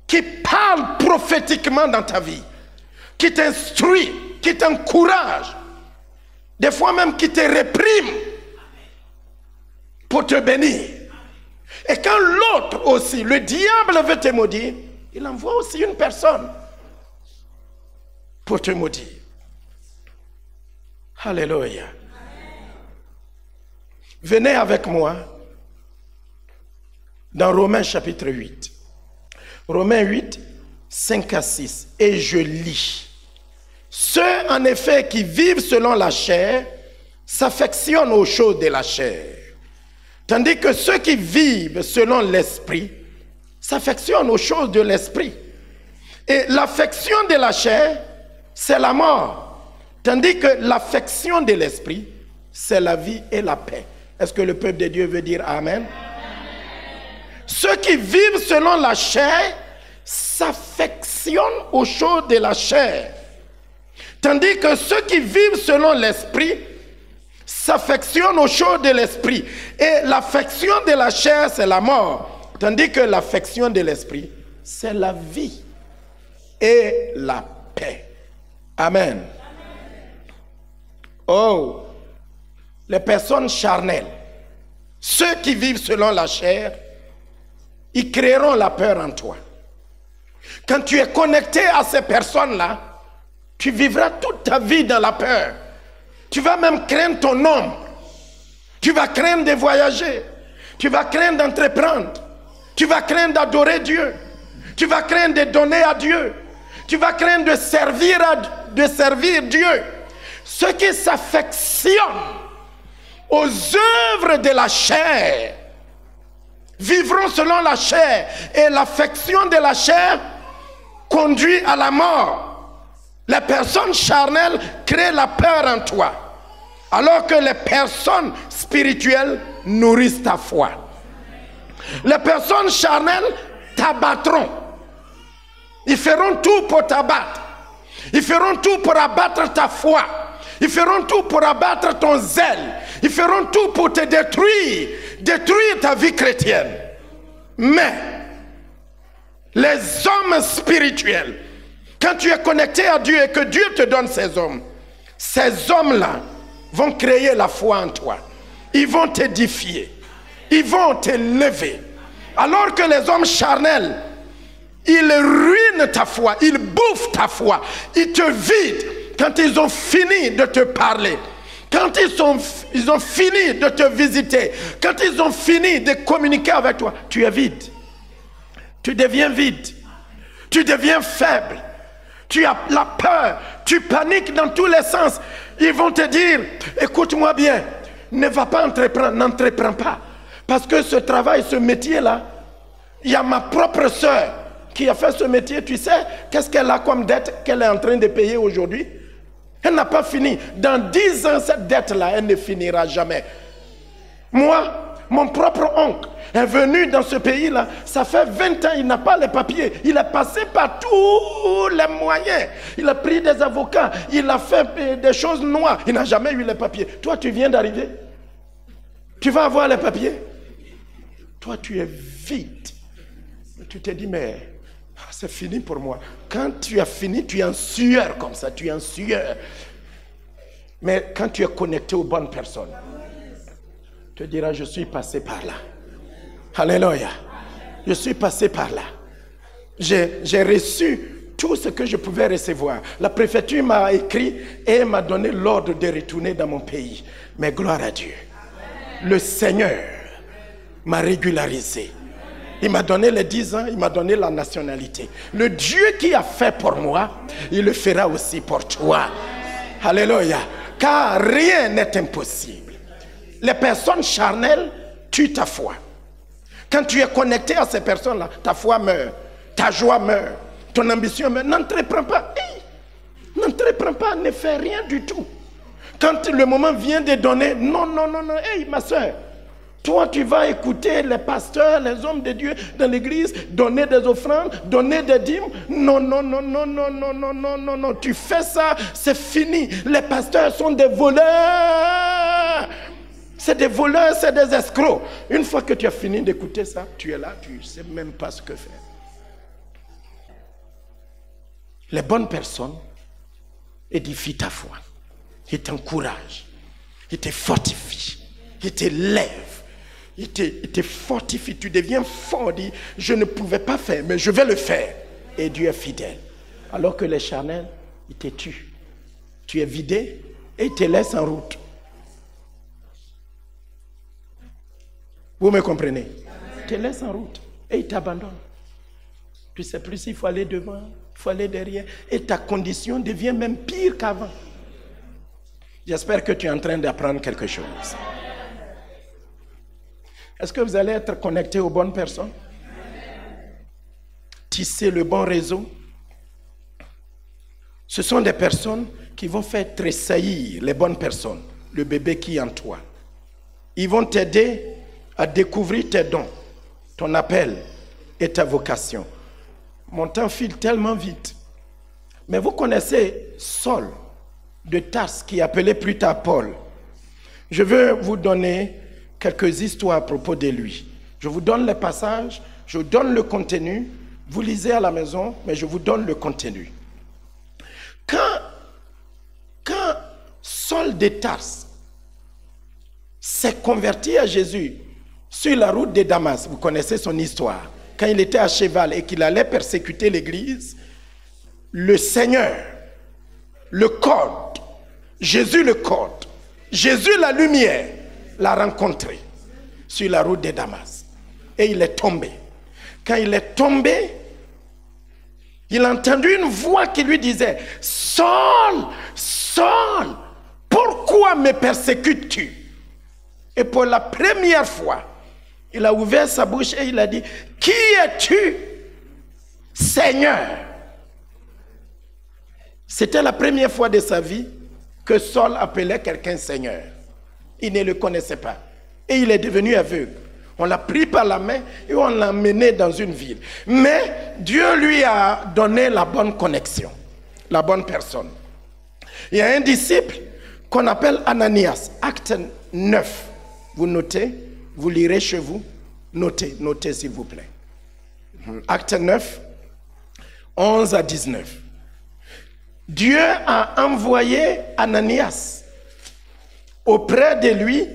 qui parle prophétiquement dans ta vie, qui t'instruit, qui t'encourage, des fois même qui te réprime pour te bénir. Et quand l'autre aussi, le diable veut te maudire, il envoie aussi une personne pour te maudire. Alléluia. Venez avec moi dans Romains chapitre 8. Romains 8, 5 à 6. Et je lis. Ceux en effet qui vivent selon la chair s'affectionnent aux choses de la chair. Tandis que ceux qui vivent selon l'esprit s'affectionnent aux choses de l'esprit. Et l'affection de la chair, c'est la mort. Tandis que l'affection de l'esprit, c'est la vie et la paix. Est-ce que le peuple de Dieu veut dire Amen? Ceux qui vivent selon la chair s'affectionnent aux choses de la chair. Tandis que ceux qui vivent selon l'esprit s'affectionnent aux choses de l'esprit. Et l'affection de la chair, c'est la mort. Tandis que l'affection de l'esprit, c'est la vie et la paix. Amen. Oh, les personnes charnelles, ceux qui vivent selon la chair, ils créeront la peur en toi. Quand tu es connecté à ces personnes-là, tu vivras toute ta vie dans la peur. Tu vas même craindre ton ombre. Tu vas craindre de voyager. Tu vas craindre d'entreprendre. Tu vas craindre d'adorer Dieu. Tu vas craindre de donner à Dieu. Tu vas craindre de servir Dieu. Ceux qui s'affectionnent aux œuvres de la chair vivront selon la chair. Et l'affection de la chair conduit à la mort. Les personnes charnelles créent la peur en toi, alors que les personnes spirituelles nourrissent ta foi. Les personnes charnelles t'abattront. Ils feront tout pour t'abattre. Ils feront tout pour abattre ta foi. Ils feront tout pour abattre ton zèle. Ils feront tout pour te détruire ta vie chrétienne. Mais les hommes spirituels, quand tu es connecté à Dieu et que Dieu te donne ces hommes-là vont créer la foi en toi. Ils vont t'édifier. Ils vont t'élever. Alors que les hommes charnels, ils ruinent ta foi, ils bouffent ta foi, ils te vident quand ils ont fini de te parler. Quand ils ont fini de te visiter, quand ils ont fini de communiquer avec toi, tu es vide. Tu deviens vide. Tu deviens faible. Tu as la peur. Tu paniques dans tous les sens. Ils vont te dire, écoute-moi bien, ne va pas entreprendre, n'entreprends pas. Parce que ce travail, ce métier-là, il y a ma propre sœur qui a fait ce métier. Tu sais, qu'est-ce qu'elle a comme dette qu'elle est en train de payer aujourd'hui? Elle n'a pas fini. Dans 10 ans, cette dette-là, elle ne finira jamais. Moi, mon propre oncle est venu dans ce pays-là. Ça fait 20 ans, il n'a pas les papiers. Il est passé par tous les moyens. Il a pris des avocats. Il a fait des choses noires. Il n'a jamais eu les papiers. Toi, tu viens d'arriver. Tu vas avoir les papiers. Toi, tu es vide. Tu te dis, mais c'est fini pour moi. Quand tu as fini, tu es en sueur comme ça. Tu es en sueur. Mais quand tu es connecté aux bonnes personnes, tu te diras, je suis passé par là. Alléluia. Je suis passé par là. J'ai reçu tout ce que je pouvais recevoir. La préfecture m'a écrit et m'a donné l'ordre de retourner dans mon pays. Mais gloire à Dieu. Le Seigneur m'a régularisé. Il m'a donné les 10 ans, il m'a donné la nationalité. Le Dieu qui a fait pour moi, il le fera aussi pour toi. Alléluia. Car rien n'est impossible. Les personnes charnelles tuent ta foi. Quand tu es connecté à ces personnes-là, ta foi meurt, ta joie meurt, ton ambition meurt. N'entreprends pas. Hey, n'entreprends pas, ne fais rien du tout. Quand le moment vient de donner, non, non, non, non, hey, ma soeur, toi tu vas écouter les pasteurs, les hommes de Dieu dans l'église, donner des offrandes, donner des dîmes. Non, non, non, non, non, non, non, non, non, non, tu fais ça, c'est fini. Les pasteurs sont des voleurs. C'est des voleurs, c'est des escrocs. Une fois que tu as fini d'écouter ça, tu es là, tu ne sais même pas ce que faire. Les bonnes personnes édifient ta foi. Ils t'encouragent. Ils te fortifient. Ils te lèvent. Ils te fortifient. Tu deviens fort. Dis, je ne pouvais pas faire, mais je vais le faire. Et Dieu est fidèle. Alors que les charnels, ils te tuent. Tu es vidé et ils te laissent en route. Vous me comprenez? Ils te laissent en route et ils t'abandonnent. Tu ne sais plus s'il faut aller devant, il faut aller derrière. Et ta condition devient même pire qu'avant. J'espère que tu es en train d'apprendre quelque chose. Est-ce que vous allez être connecté aux bonnes personnes? Tisser le bon réseau. Ce sont des personnes qui vont faire tressaillir les bonnes personnes, le bébé qui est en toi. Ils vont t'aider à découvrir tes dons, ton appel et ta vocation. Mon temps file tellement vite. Mais vous connaissez Saul de Tarse qui appelait plus tard Paul. Je veux vous donner quelques histoires à propos de lui. Je vous donne les passages, je vous donne le contenu. Vous lisez à la maison, mais je vous donne le contenu. Quand Saul de Tarse s'est converti à Jésus sur la route de Damas, vous connaissez son histoire, quand il était à cheval et qu'il allait persécuter l'église, le Seigneur, le code, Jésus le code, Jésus la lumière, l'a rencontré sur la route de Damas. Et il est tombé. Quand il est tombé, il a entendu une voix qui lui disait, « Saul, Saul, pourquoi me persécutes-tu » Et pour la première fois, il a ouvert sa bouche et il a dit, « Qui es-tu, Seigneur ?» C'était la première fois de sa vie que Saul appelait quelqu'un Seigneur. Il ne le connaissait pas. Et il est devenu aveugle. On l'a pris par la main et on l'a emmené dans une ville. Mais Dieu lui a donné la bonne connexion, la bonne personne. Il y a un disciple qu'on appelle Ananias, acte 9. Vous notez, vous lirez chez vous. Notez, notez s'il vous plaît. Acte 9, 11 à 19. Dieu a envoyé Ananias auprès de lui.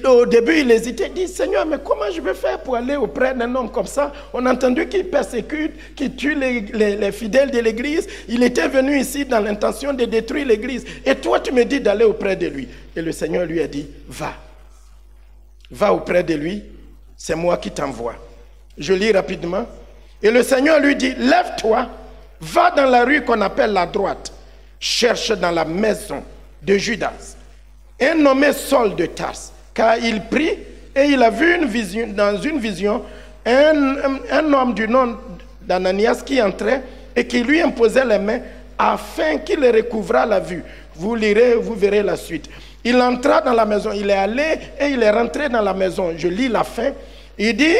Au début, il hésitait, il dit, Seigneur, mais comment je vais faire pour aller auprès d'un homme comme ça? On a entendu qu'il persécute, qu'il tue les fidèles de l'église. Il était venu ici dans l'intention de détruire l'église. Et toi, tu me dis d'aller auprès de lui. Et le Seigneur lui a dit, va. Va auprès de lui, c'est moi qui t'envoie. Je lis rapidement. Et le Seigneur lui dit, lève-toi, va dans la rue qu'on appelle la droite. Cherche dans la maison de Judas un nommé Saul de Tarse. Car il prit et il a vu dans une vision un homme du nom d'Ananias qui entrait et qui lui imposait les mains afin qu'il recouvrât la vue. Vous lirez, vous verrez la suite. Il entra dans la maison, il est allé et il est rentré dans la maison. Je lis la fin. Il dit,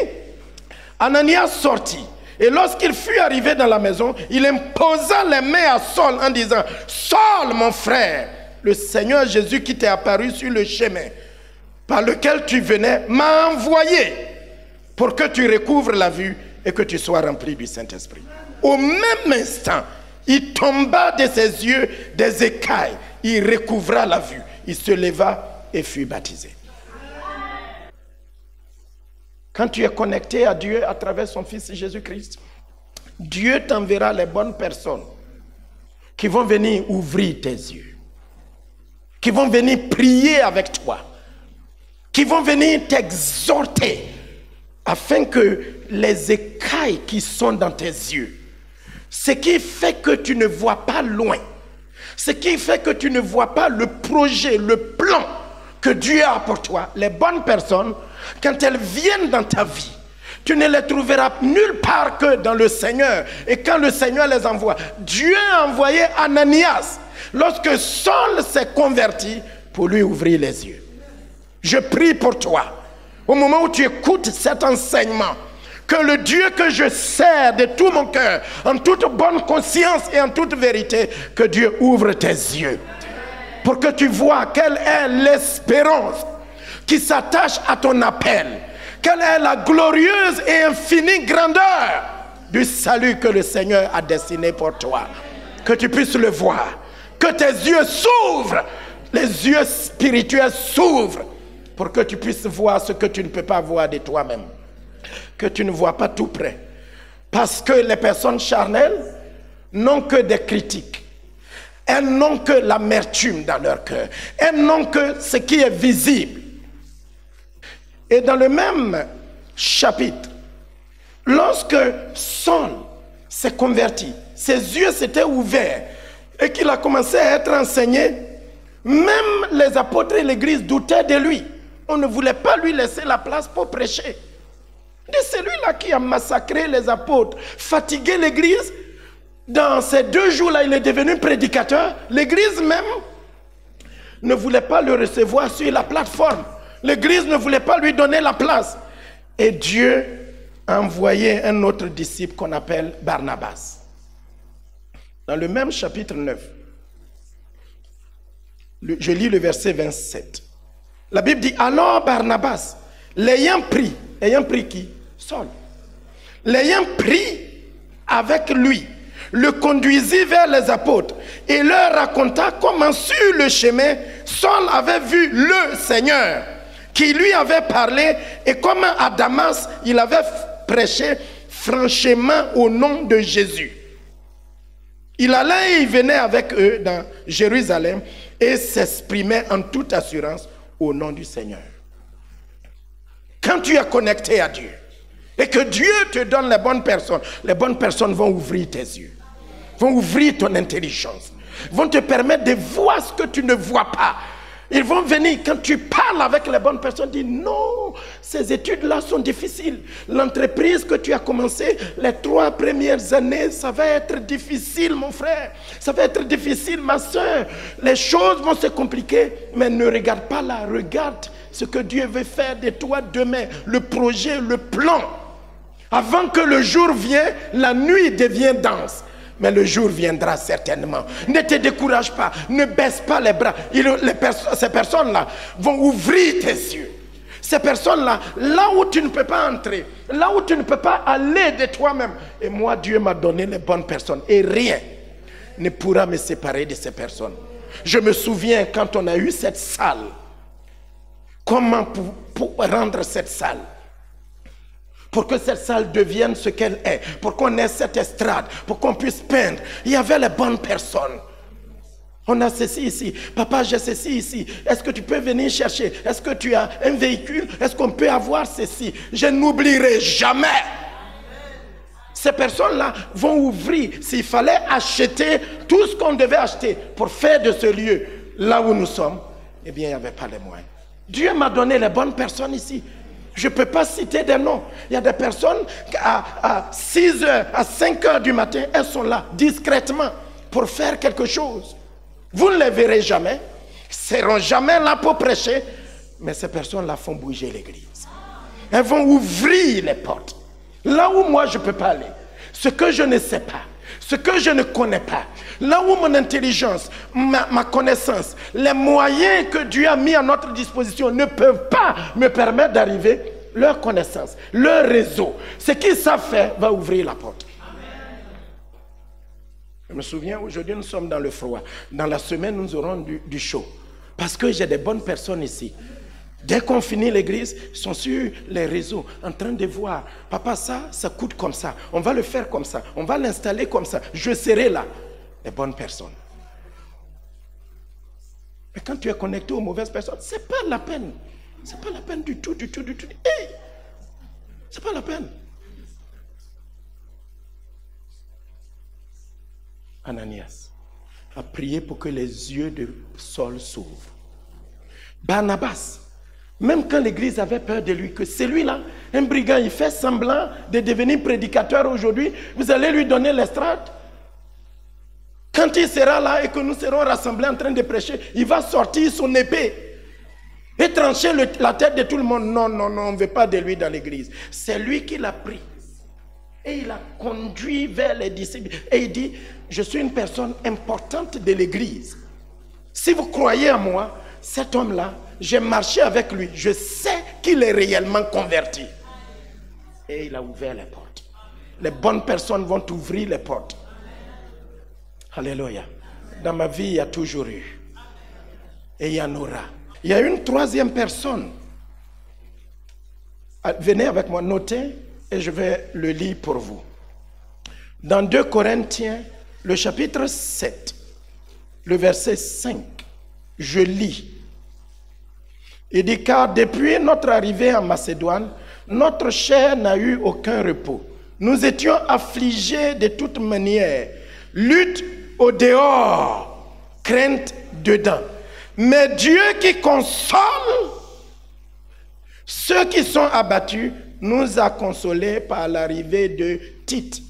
Ananias sortit. Et lorsqu'il fut arrivé dans la maison, il imposa les mains à Saul en disant, Saul, mon frère, le Seigneur Jésus qui t'est apparu sur le chemin par lequel tu venais m'a envoyé pour que tu recouvres la vue et que tu sois rempli du Saint-Esprit. Au même instant, il tomba de ses yeux des écailles. Il recouvra la vue. Il se leva et fut baptisé. Quand tu es connecté à Dieu à travers son Fils Jésus-Christ, Dieu t'enverra les bonnes personnes qui vont venir ouvrir tes yeux, qui vont venir prier avec toi, qui vont venir t'exhorter afin que les écailles qui sont dans tes yeux, ce qui fait que tu ne vois pas loin, ce qui fait que tu ne vois pas le projet, le plan que Dieu a pour toi, les bonnes personnes, quand elles viennent dans ta vie, tu ne les trouveras nulle part que dans le Seigneur. Et quand le Seigneur les envoie, Dieu a envoyé Ananias lorsque Saul s'est converti pour lui ouvrir les yeux. Je prie pour toi, au moment où tu écoutes cet enseignement, que le Dieu que je sers de tout mon cœur, en toute bonne conscience et en toute vérité, que Dieu ouvre tes yeux, pour que tu vois quelle est l'espérance qui s'attache à ton appel, quelle est la glorieuse et infinie grandeur du salut que le Seigneur a destiné pour toi, que tu puisses le voir, que tes yeux s'ouvrent, les yeux spirituels s'ouvrent, pour que tu puisses voir ce que tu ne peux pas voir de toi-même, que tu ne vois pas tout près, parce que les personnes charnelles n'ont que des critiques. Elles n'ont que l'amertume dans leur cœur. Elles n'ont que ce qui est visible. Et dans le même chapitre, lorsque Saul s'est converti, ses yeux s'étaient ouverts et qu'il a commencé à être enseigné, même les apôtres et l'église doutaient de lui. On ne voulait pas lui laisser la place pour prêcher. C'est lui-là qui a massacré les apôtres, fatigué l'église. Dans ces 2 jours-là, il est devenu prédicateur. L'église même ne voulait pas le recevoir sur la plateforme. L'église ne voulait pas lui donner la place. Et Dieu a envoyé un autre disciple qu'on appelle Barnabas. Dans le même chapitre 9, je lis le verset 27. La Bible dit, alors Barnabas, l'ayant pris qui? Saul. L'ayant pris avec lui, le conduisit vers les apôtres et leur raconta comment sur le chemin, Saul avait vu le Seigneur qui lui avait parlé et comment à Damas, il avait prêché franchement au nom de Jésus. Il allait et il venait avec eux dans Jérusalem et s'exprimait en toute assurance au nom du Seigneur. Quand tu es connecté à Dieu et que Dieu te donne les bonnes personnes vont ouvrir tes yeux, vont ouvrir ton intelligence, vont te permettre de voir ce que tu ne vois pas. Ils vont venir, quand tu parles avec les bonnes personnes, dire non, ces études-là sont difficiles. L'entreprise que tu as commencé, les 3 premières années, ça va être difficile, mon frère. Ça va être difficile, ma soeur. Les choses vont se compliquer, mais ne regarde pas là, regarde ce que Dieu veut faire de toi demain, le projet, le plan. Avant que le jour vienne, la nuit devient dense. Mais le jour viendra certainement. Ne te décourage pas, ne baisse pas les bras. Ces personnes-là vont ouvrir tes yeux. Ces personnes-là, là où tu ne peux pas entrer, là où tu ne peux pas aller de toi-même. Et moi, Dieu m'a donné les bonnes personnes. Et rien ne pourra me séparer de ces personnes. Je me souviens quand on a eu cette salle. Comment pour rendre cette salle? Pour que cette salle devienne ce qu'elle est, pour qu'on ait cette estrade, pour qu'on puisse peindre. Il y avait les bonnes personnes. On a ceci ici. Papa, j'ai ceci ici. Est-ce que tu peux venir chercher? Est-ce que tu as un véhicule? Est-ce qu'on peut avoir ceci? Je n'oublierai jamais. Ces personnes-là vont ouvrir. S'il fallait acheter tout ce qu'on devait acheter pour faire de ce lieu là où nous sommes, eh bien, il n'y avait pas les moyens. Dieu m'a donné les bonnes personnes ici. Je ne peux pas citer des noms. Il y a des personnes à 6 heures, à 5 heures du matin, elles sont là, discrètement, pour faire quelque chose. Vous ne les verrez jamais. ne seront jamais là pour prêcher, mais ces personnes-là font bouger l'église. Elles vont ouvrir les portes. Là où moi je ne peux pas aller, ce que je ne sais pas, ce que je ne connais pas, là où mon intelligence, ma connaissance, les moyens que Dieu a mis à notre disposition ne peuvent pas me permettre d'arriver, leur connaissance, leur réseau, ce qu'ils savent faire va ouvrir la porte. Je me souviens, aujourd'hui nous sommes dans le froid. Dans la semaine, nous aurons du chaud. Parce que j'ai des bonnes personnes ici. Dès qu'on finit l'église, ils sont sur les réseaux en train de voir. Papa, ça coûte comme ça. On va le faire comme ça. On va l'installer comme ça. Je serai là. Les bonnes personnes. Mais quand tu es connecté aux mauvaises personnes, c'est pas la peine. C'est pas la peine du tout, du tout, du tout. Hey! C'est pas la peine. Ananias a prié pour que les yeux de Saul s'ouvrent. Barnabas, même quand l'église avait peur de lui, que celui-là, un brigand, il fait semblant de devenir prédicateur aujourd'hui, vous allez lui donner l'estrade. Quand il sera là et que nous serons rassemblés en train de prêcher, il va sortir son épée et trancher la tête de tout le monde. Non, non, non, on ne veut pas de lui dans l'église. C'est lui qui l'a pris. Et il a conduit vers les disciples. Et il dit, je suis une personne importante de l'église. Si vous croyez en moi, cet homme-là, j'ai marché avec lui. Je sais qu'il est réellement converti. Et il a ouvert les portes. Les bonnes personnes vont ouvrir les portes. Alléluia. Dans ma vie, il y a toujours eu. Et il y en aura. Il y a une troisième personne. Venez avec moi, notez. Et je vais le lire pour vous. Dans 2 Corinthiens, le chapitre 7, le verset 5, je lis. Il dit, car depuis notre arrivée en Macédoine, notre chair n'a eu aucun repos. Nous étions affligés de toute manière, lutte au dehors, crainte dedans. Mais Dieu qui console ceux qui sont abattus, nous a consolés par l'arrivée de Tite.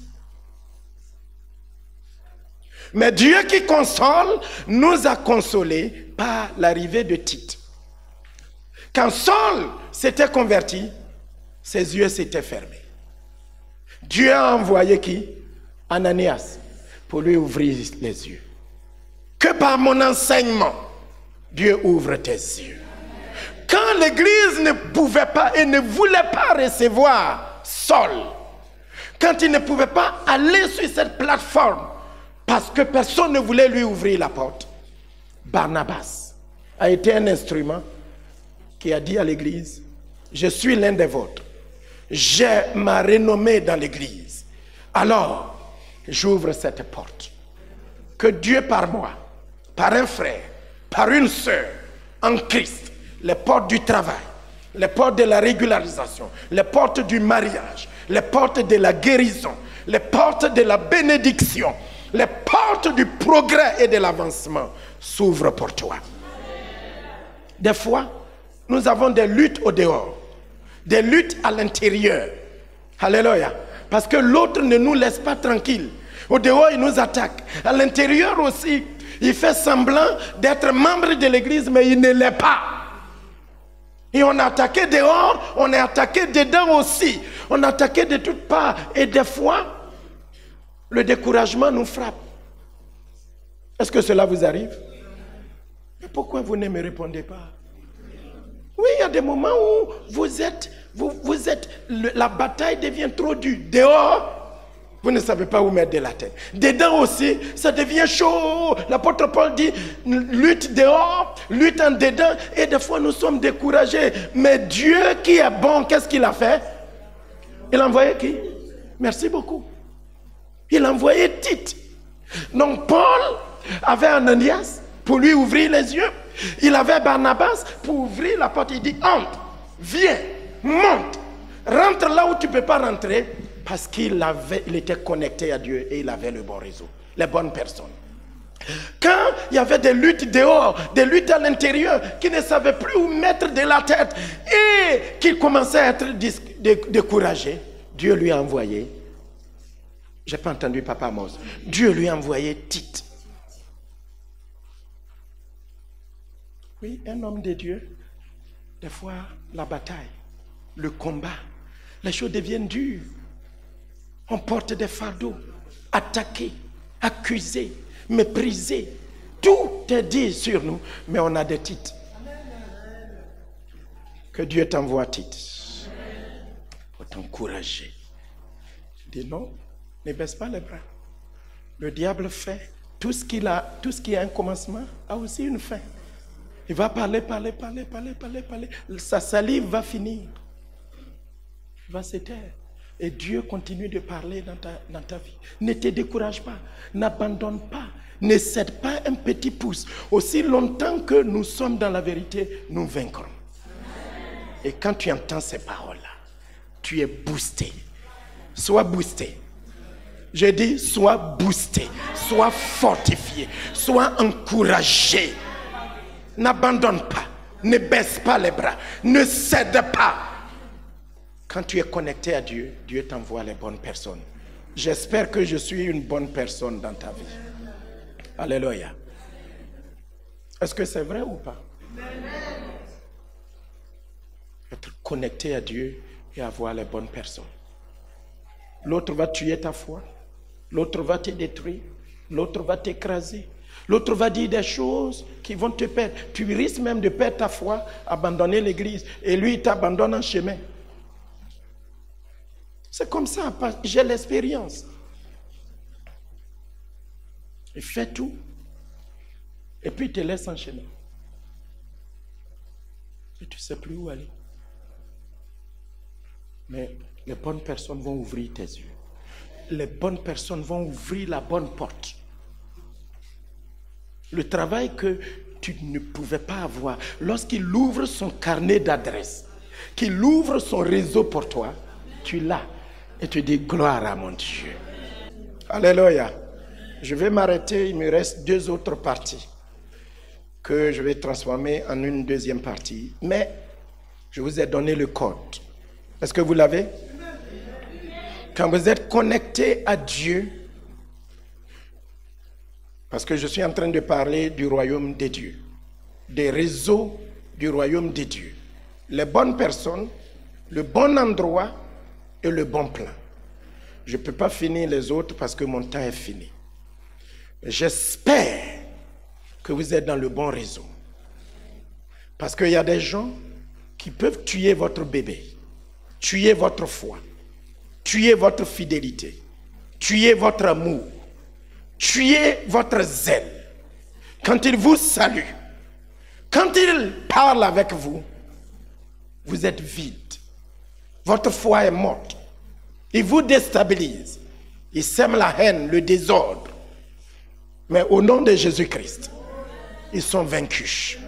Mais Dieu qui console nous a consolés par l'arrivée de Tite. Quand Saul s'était converti, ses yeux s'étaient fermés. Dieu a envoyé qui? Ananias, pour lui ouvrir les yeux. Que par mon enseignement, Dieu ouvre tes yeux. Quand l'église ne pouvait pas et ne voulait pas recevoir Saul, quand il ne pouvait pas aller sur cette plateforme, parce que personne ne voulait lui ouvrir la porte, Barnabas a été un instrument qui a dit à l'église, je suis l'un des vôtres, j'ai ma renommée dans l'église, alors j'ouvre cette porte. Que Dieu par moi, par un frère, par une sœur en Christ, les portes du travail, les portes de la régularisation, les portes du mariage, les portes de la guérison, les portes de la bénédiction, les portes du progrès et de l'avancement s'ouvrent pour toi. Des fois, nous avons des luttes au dehors, des luttes à l'intérieur. Alléluia. Parce que l'autre ne nous laisse pas tranquilles. Au dehors, il nous attaque. À l'intérieur aussi, il fait semblant d'être membre de l'église, mais il ne l'est pas. Et on a attaqué dehors, on est attaqué dedans aussi. On a attaqué de toutes parts. Et des fois, le découragement nous frappe. Est-ce que cela vous arrive? Mais pourquoi vous ne me répondez pas? Oui, il y a des moments où la bataille devient trop dure. Dehors, vous ne savez pas où mettre de la tête. Dedans aussi, ça devient chaud. L'apôtre Paul dit, lutte dehors, lutte en dedans. Et des fois, nous sommes découragés. Mais Dieu qui est bon, qu'est-ce qu'il a fait? Il a envoyé qui? Merci beaucoup. Il a envoyé Tite. Donc Paul avait Ananias pour lui ouvrir les yeux. Il avait Barnabas pour ouvrir la porte. Il dit, entre, viens, monte, rentre là où tu ne peux pas rentrer. Parce qu'il était connecté à Dieu et il avait le bon réseau, les bonnes personnes. Quand il y avait des luttes dehors, des luttes à l'intérieur, qui ne savaient plus où mettre de la tête et qui commençaient à être découragés, Dieu lui a envoyé, je n'ai pas entendu Papa Amos, Dieu lui a envoyé Tite. Oui, un homme de Dieu, des fois, la bataille, le combat, les choses deviennent dures. On porte des fardeaux, attaqués, accusés, méprisés. Tout est dit sur nous, mais on a des titres. Que Dieu t'envoie titre pour t'encourager. Dis non, ne baisse pas les bras. Le diable fait tout ce qui a un commencement a aussi une fin. Il va parler. Sa salive va finir. Il va se taire. Et Dieu continue de parler dans ta vie. Ne te décourage pas. N'abandonne pas. Ne cède pas un petit pouce. Aussi longtemps que nous sommes dans la vérité, nous vaincrons. Et quand tu entends ces paroles-là, tu es boosté. Sois boosté. Je dis, sois boosté. Sois fortifié. Sois encouragé. N'abandonne pas. Ne baisse pas les bras. Ne cède pas. Quand tu es connecté à Dieu, Dieu t'envoie les bonnes personnes. J'espère que je suis une bonne personne dans ta vie. Alléluia. Est-ce que c'est vrai ou pas? Être connecté à Dieu et avoir les bonnes personnes. L'autre va tuer ta foi. L'autre va te détruire. L'autre va t'écraser. L'autre va dire des choses qui vont te perdre. Tu risques même de perdre ta foi, abandonner l'église. Et lui, il t'abandonne en chemin. C'est comme ça, j'ai l'expérience. Il fait tout. Et puis il te laisse en chemin. Et tu ne sais plus où aller. Mais les bonnes personnes vont ouvrir tes yeux. Les bonnes personnes vont ouvrir la bonne porte. Le travail que tu ne pouvais pas avoir, lorsqu'il ouvre son carnet d'adresses, qu'il ouvre son réseau pour toi, tu l'as. Et tu dis gloire à mon Dieu. Alléluia. Je vais m'arrêter, il me reste 2 autres parties que je vais transformer en une deuxième partie. Mais je vous ai donné le code. Est-ce que vous l'avez? Quand vous êtes connecté à Dieu, parce que je suis en train de parler du royaume de Dieu, des réseaux du royaume de Dieu, les bonnes personnes, le bon endroit et le bon plan. Je ne peux pas finir les autres parce que mon temps est fini. J'espère que vous êtes dans le bon réseau. Parce qu'il y a des gens qui peuvent tuer votre bébé, tuer votre foi, tuer votre fidélité, tuer votre amour, tuer votre zèle. Quand ils vous saluent, quand ils parlent avec vous, vous êtes vide. Votre foi est morte. Ils vous déstabilisent. Ils sèment la haine, le désordre. Mais au nom de Jésus-Christ, ils sont vaincus.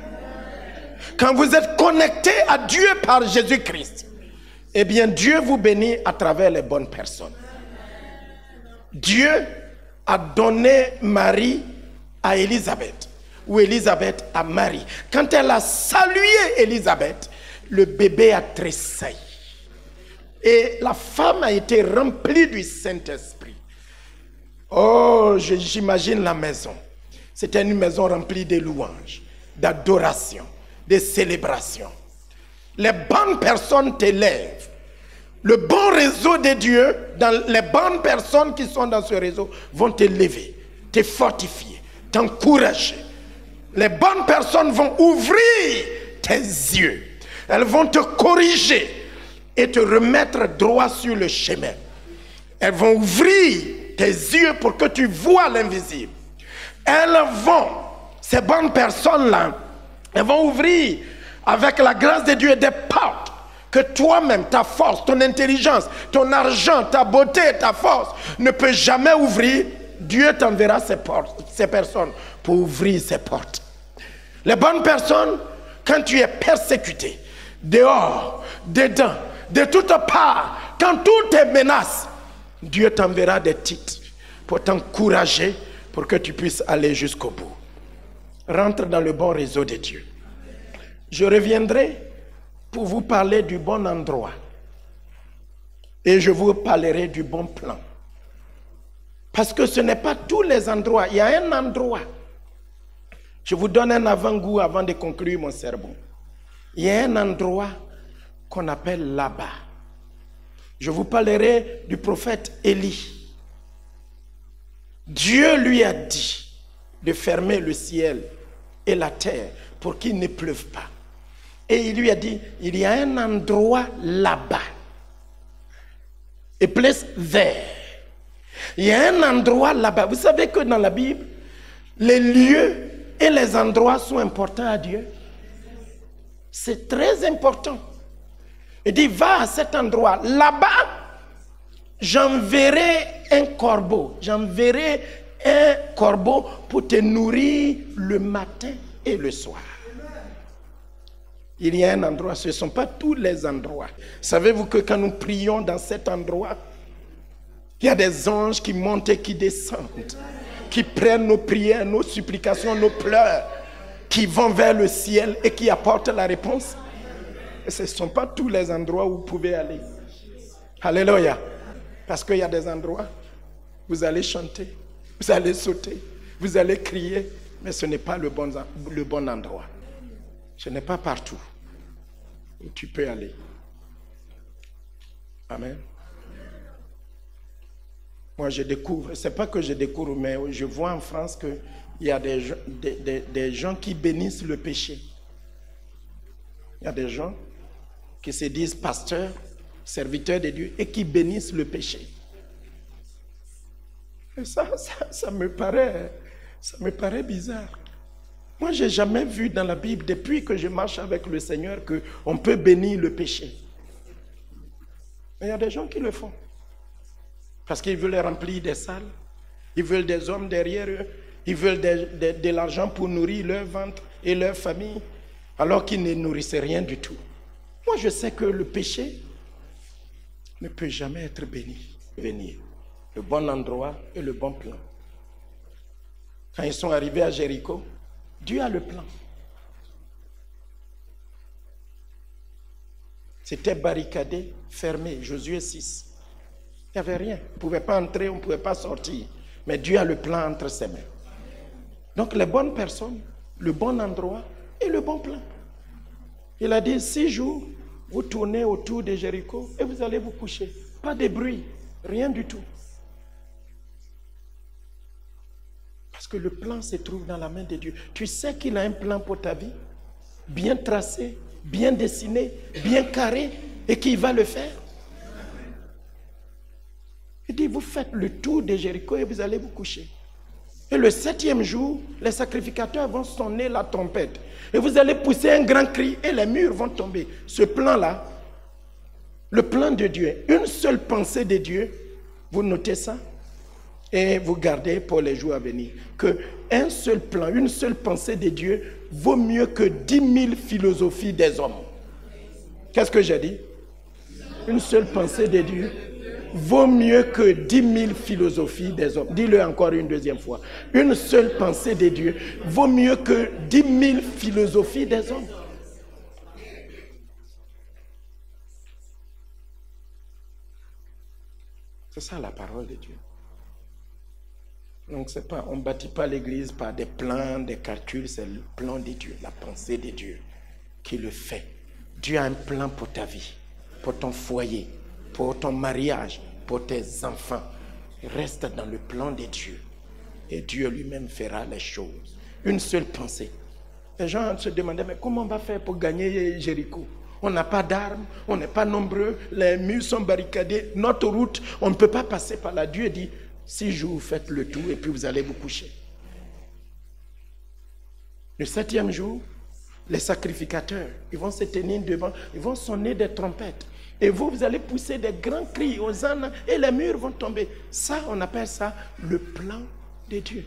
Quand vous êtes connecté à Dieu par Jésus-Christ, eh bien Dieu vous bénit à travers les bonnes personnes. Dieu a donné Marie à Élisabeth, ou Élisabeth à Marie. Quand elle a salué Élisabeth, le bébé a tressailli. Et la femme a été remplie du Saint-Esprit. Oh, j'imagine la maison. C'était une maison remplie de louanges, d'adoration, de célébrations. Les bonnes personnes t'élèvent. Le bon réseau de Dieu, les bonnes personnes qui sont dans ce réseau vont t'élever, te fortifier, t'encourager. Les bonnes personnes vont ouvrir tes yeux. Elles vont te corriger et te remettre droit sur le chemin. Elles vont ouvrir tes yeux pour que tu vois l'invisible. Ces bonnes personnes-là, elles vont ouvrir avec la grâce de Dieu des portes que toi-même, ta force, ton intelligence, ton argent, ta beauté, ta force ne peut jamais ouvrir. Dieu t'enverra ces personnes pour ouvrir ces portes. Les bonnes personnes, quand tu es persécuté, dehors, dedans, de toutes parts, quand tout te menace, Dieu t'enverra des titres pour t'encourager, pour que tu puisses aller jusqu'au bout. Rentre dans le bon réseau de Dieu. Je reviendrai pour vous parler du bon endroit. Et je vous parlerai du bon plan. Parce que ce n'est pas tous les endroits. Il y a un endroit Je vous donne un avant-goût avant de conclure mon sermon. Il y a un endroit qu'on appelle là-bas. Je vous parlerai du prophète Élie. Dieu lui a dit de fermer le ciel et la terre pour qu'il ne pleuve pas. Et il lui a dit, il y a un endroit là-bas. A place there. Il y a un endroit là-bas. Vous savez que dans la Bible, les lieux et les endroits sont importants à Dieu. C'est très important. Il dit, va à cet endroit. Là-bas, j'enverrai un corbeau. J'enverrai un corbeau pour te nourrir le matin et le soir. Il y a un endroit, ce ne sont pas tous les endroits. Savez-vous que quand nous prions dans cet endroit, il y a des anges qui montent et qui descendent, qui prennent nos prières, nos supplications, nos pleurs, qui vont vers le ciel et qui apportent la réponse. Et ce ne sont pas tous les endroits où vous pouvez aller. Alléluia. Parce qu'il y a des endroits, vous allez chanter, vous allez sauter, vous allez crier, mais ce n'est pas le bon endroit. Ce n'est pas partout où tu peux aller. Amen. Moi, je découvre, ce n'est pas que je découvre, mais je vois en France qu'il y a des gens qui bénissent le péché. Il y a des gens qui se disent pasteurs, serviteurs de Dieu, et qui bénissent le péché. Et ça me paraît bizarre. Moi, je n'ai jamais vu dans la Bible, depuis que je marche avec le Seigneur, qu'on peut bénir le péché. Mais il y a des gens qui le font. Parce qu'ils veulent remplir des salles, ils veulent des hommes derrière eux, ils veulent de l'argent pour nourrir leur ventre et leur famille, alors qu'ils ne nourrissent rien du tout. Moi, je sais que le péché ne peut jamais être béni. Venir. Le bon endroit et le bon plan. Quand ils sont arrivés à Jéricho, Dieu a le plan. C'était barricadé, fermé, Josué 6. Il n'y avait rien. On ne pouvait pas entrer, on ne pouvait pas sortir. Mais Dieu a le plan entre ses mains. Donc les bonnes personnes, le bon endroit et le bon plan. Il a dit 6 jours, vous tournez autour de Jéricho et vous allez vous coucher. Pas de bruit, rien du tout. Parce que le plan se trouve dans la main de Dieu. Tu sais qu'il a un plan pour ta vie, bien tracé, bien dessiné, bien carré, et qu'il va le faire. Il dit, vous faites le tour de Jéricho et vous allez vous coucher. Et le 7e jour, les sacrificateurs vont sonner la trompette. Et vous allez pousser un grand cri et les murs vont tomber. Ce plan-là, le plan de Dieu, une seule pensée de Dieu, vous notez ça et vous gardez pour les jours à venir. Que un seul plan, une seule pensée de Dieu vaut mieux que 10 000 philosophies des hommes. Qu'est-ce que j'ai dit? Une seule pensée de Dieu vaut mieux que 10 000 philosophies des hommes. Dis-le encore une deuxième fois. Une seule pensée de Dieu vaut mieux que 10 000 philosophies des hommes. C'est ça la parole de Dieu. Donc c'est pas, on ne bâtit pas l'église par des plans, des calculs, c'est le plan de Dieu, la pensée de Dieu qui le fait. Dieu a un plan pour ta vie, pour ton foyer, pour ton mariage, pour tes enfants. Reste dans le plan de Dieu et Dieu lui-même fera les choses. Une seule pensée. Les gens se demandaient, mais comment on va faire pour gagner Jéricho? On n'a pas d'armes, on n'est pas nombreux, les murs sont barricadés, notre route, on ne peut pas passer par là. Dieu dit, 6 jours, faites le tour et puis vous allez vous coucher. Le 7e jour, les sacrificateurs, ils vont se tenir devant, ils vont sonner des trompettes. Et vous allez pousser des grands cris aux ânes et les murs vont tomber. Ça, on appelle ça le plan de Dieu.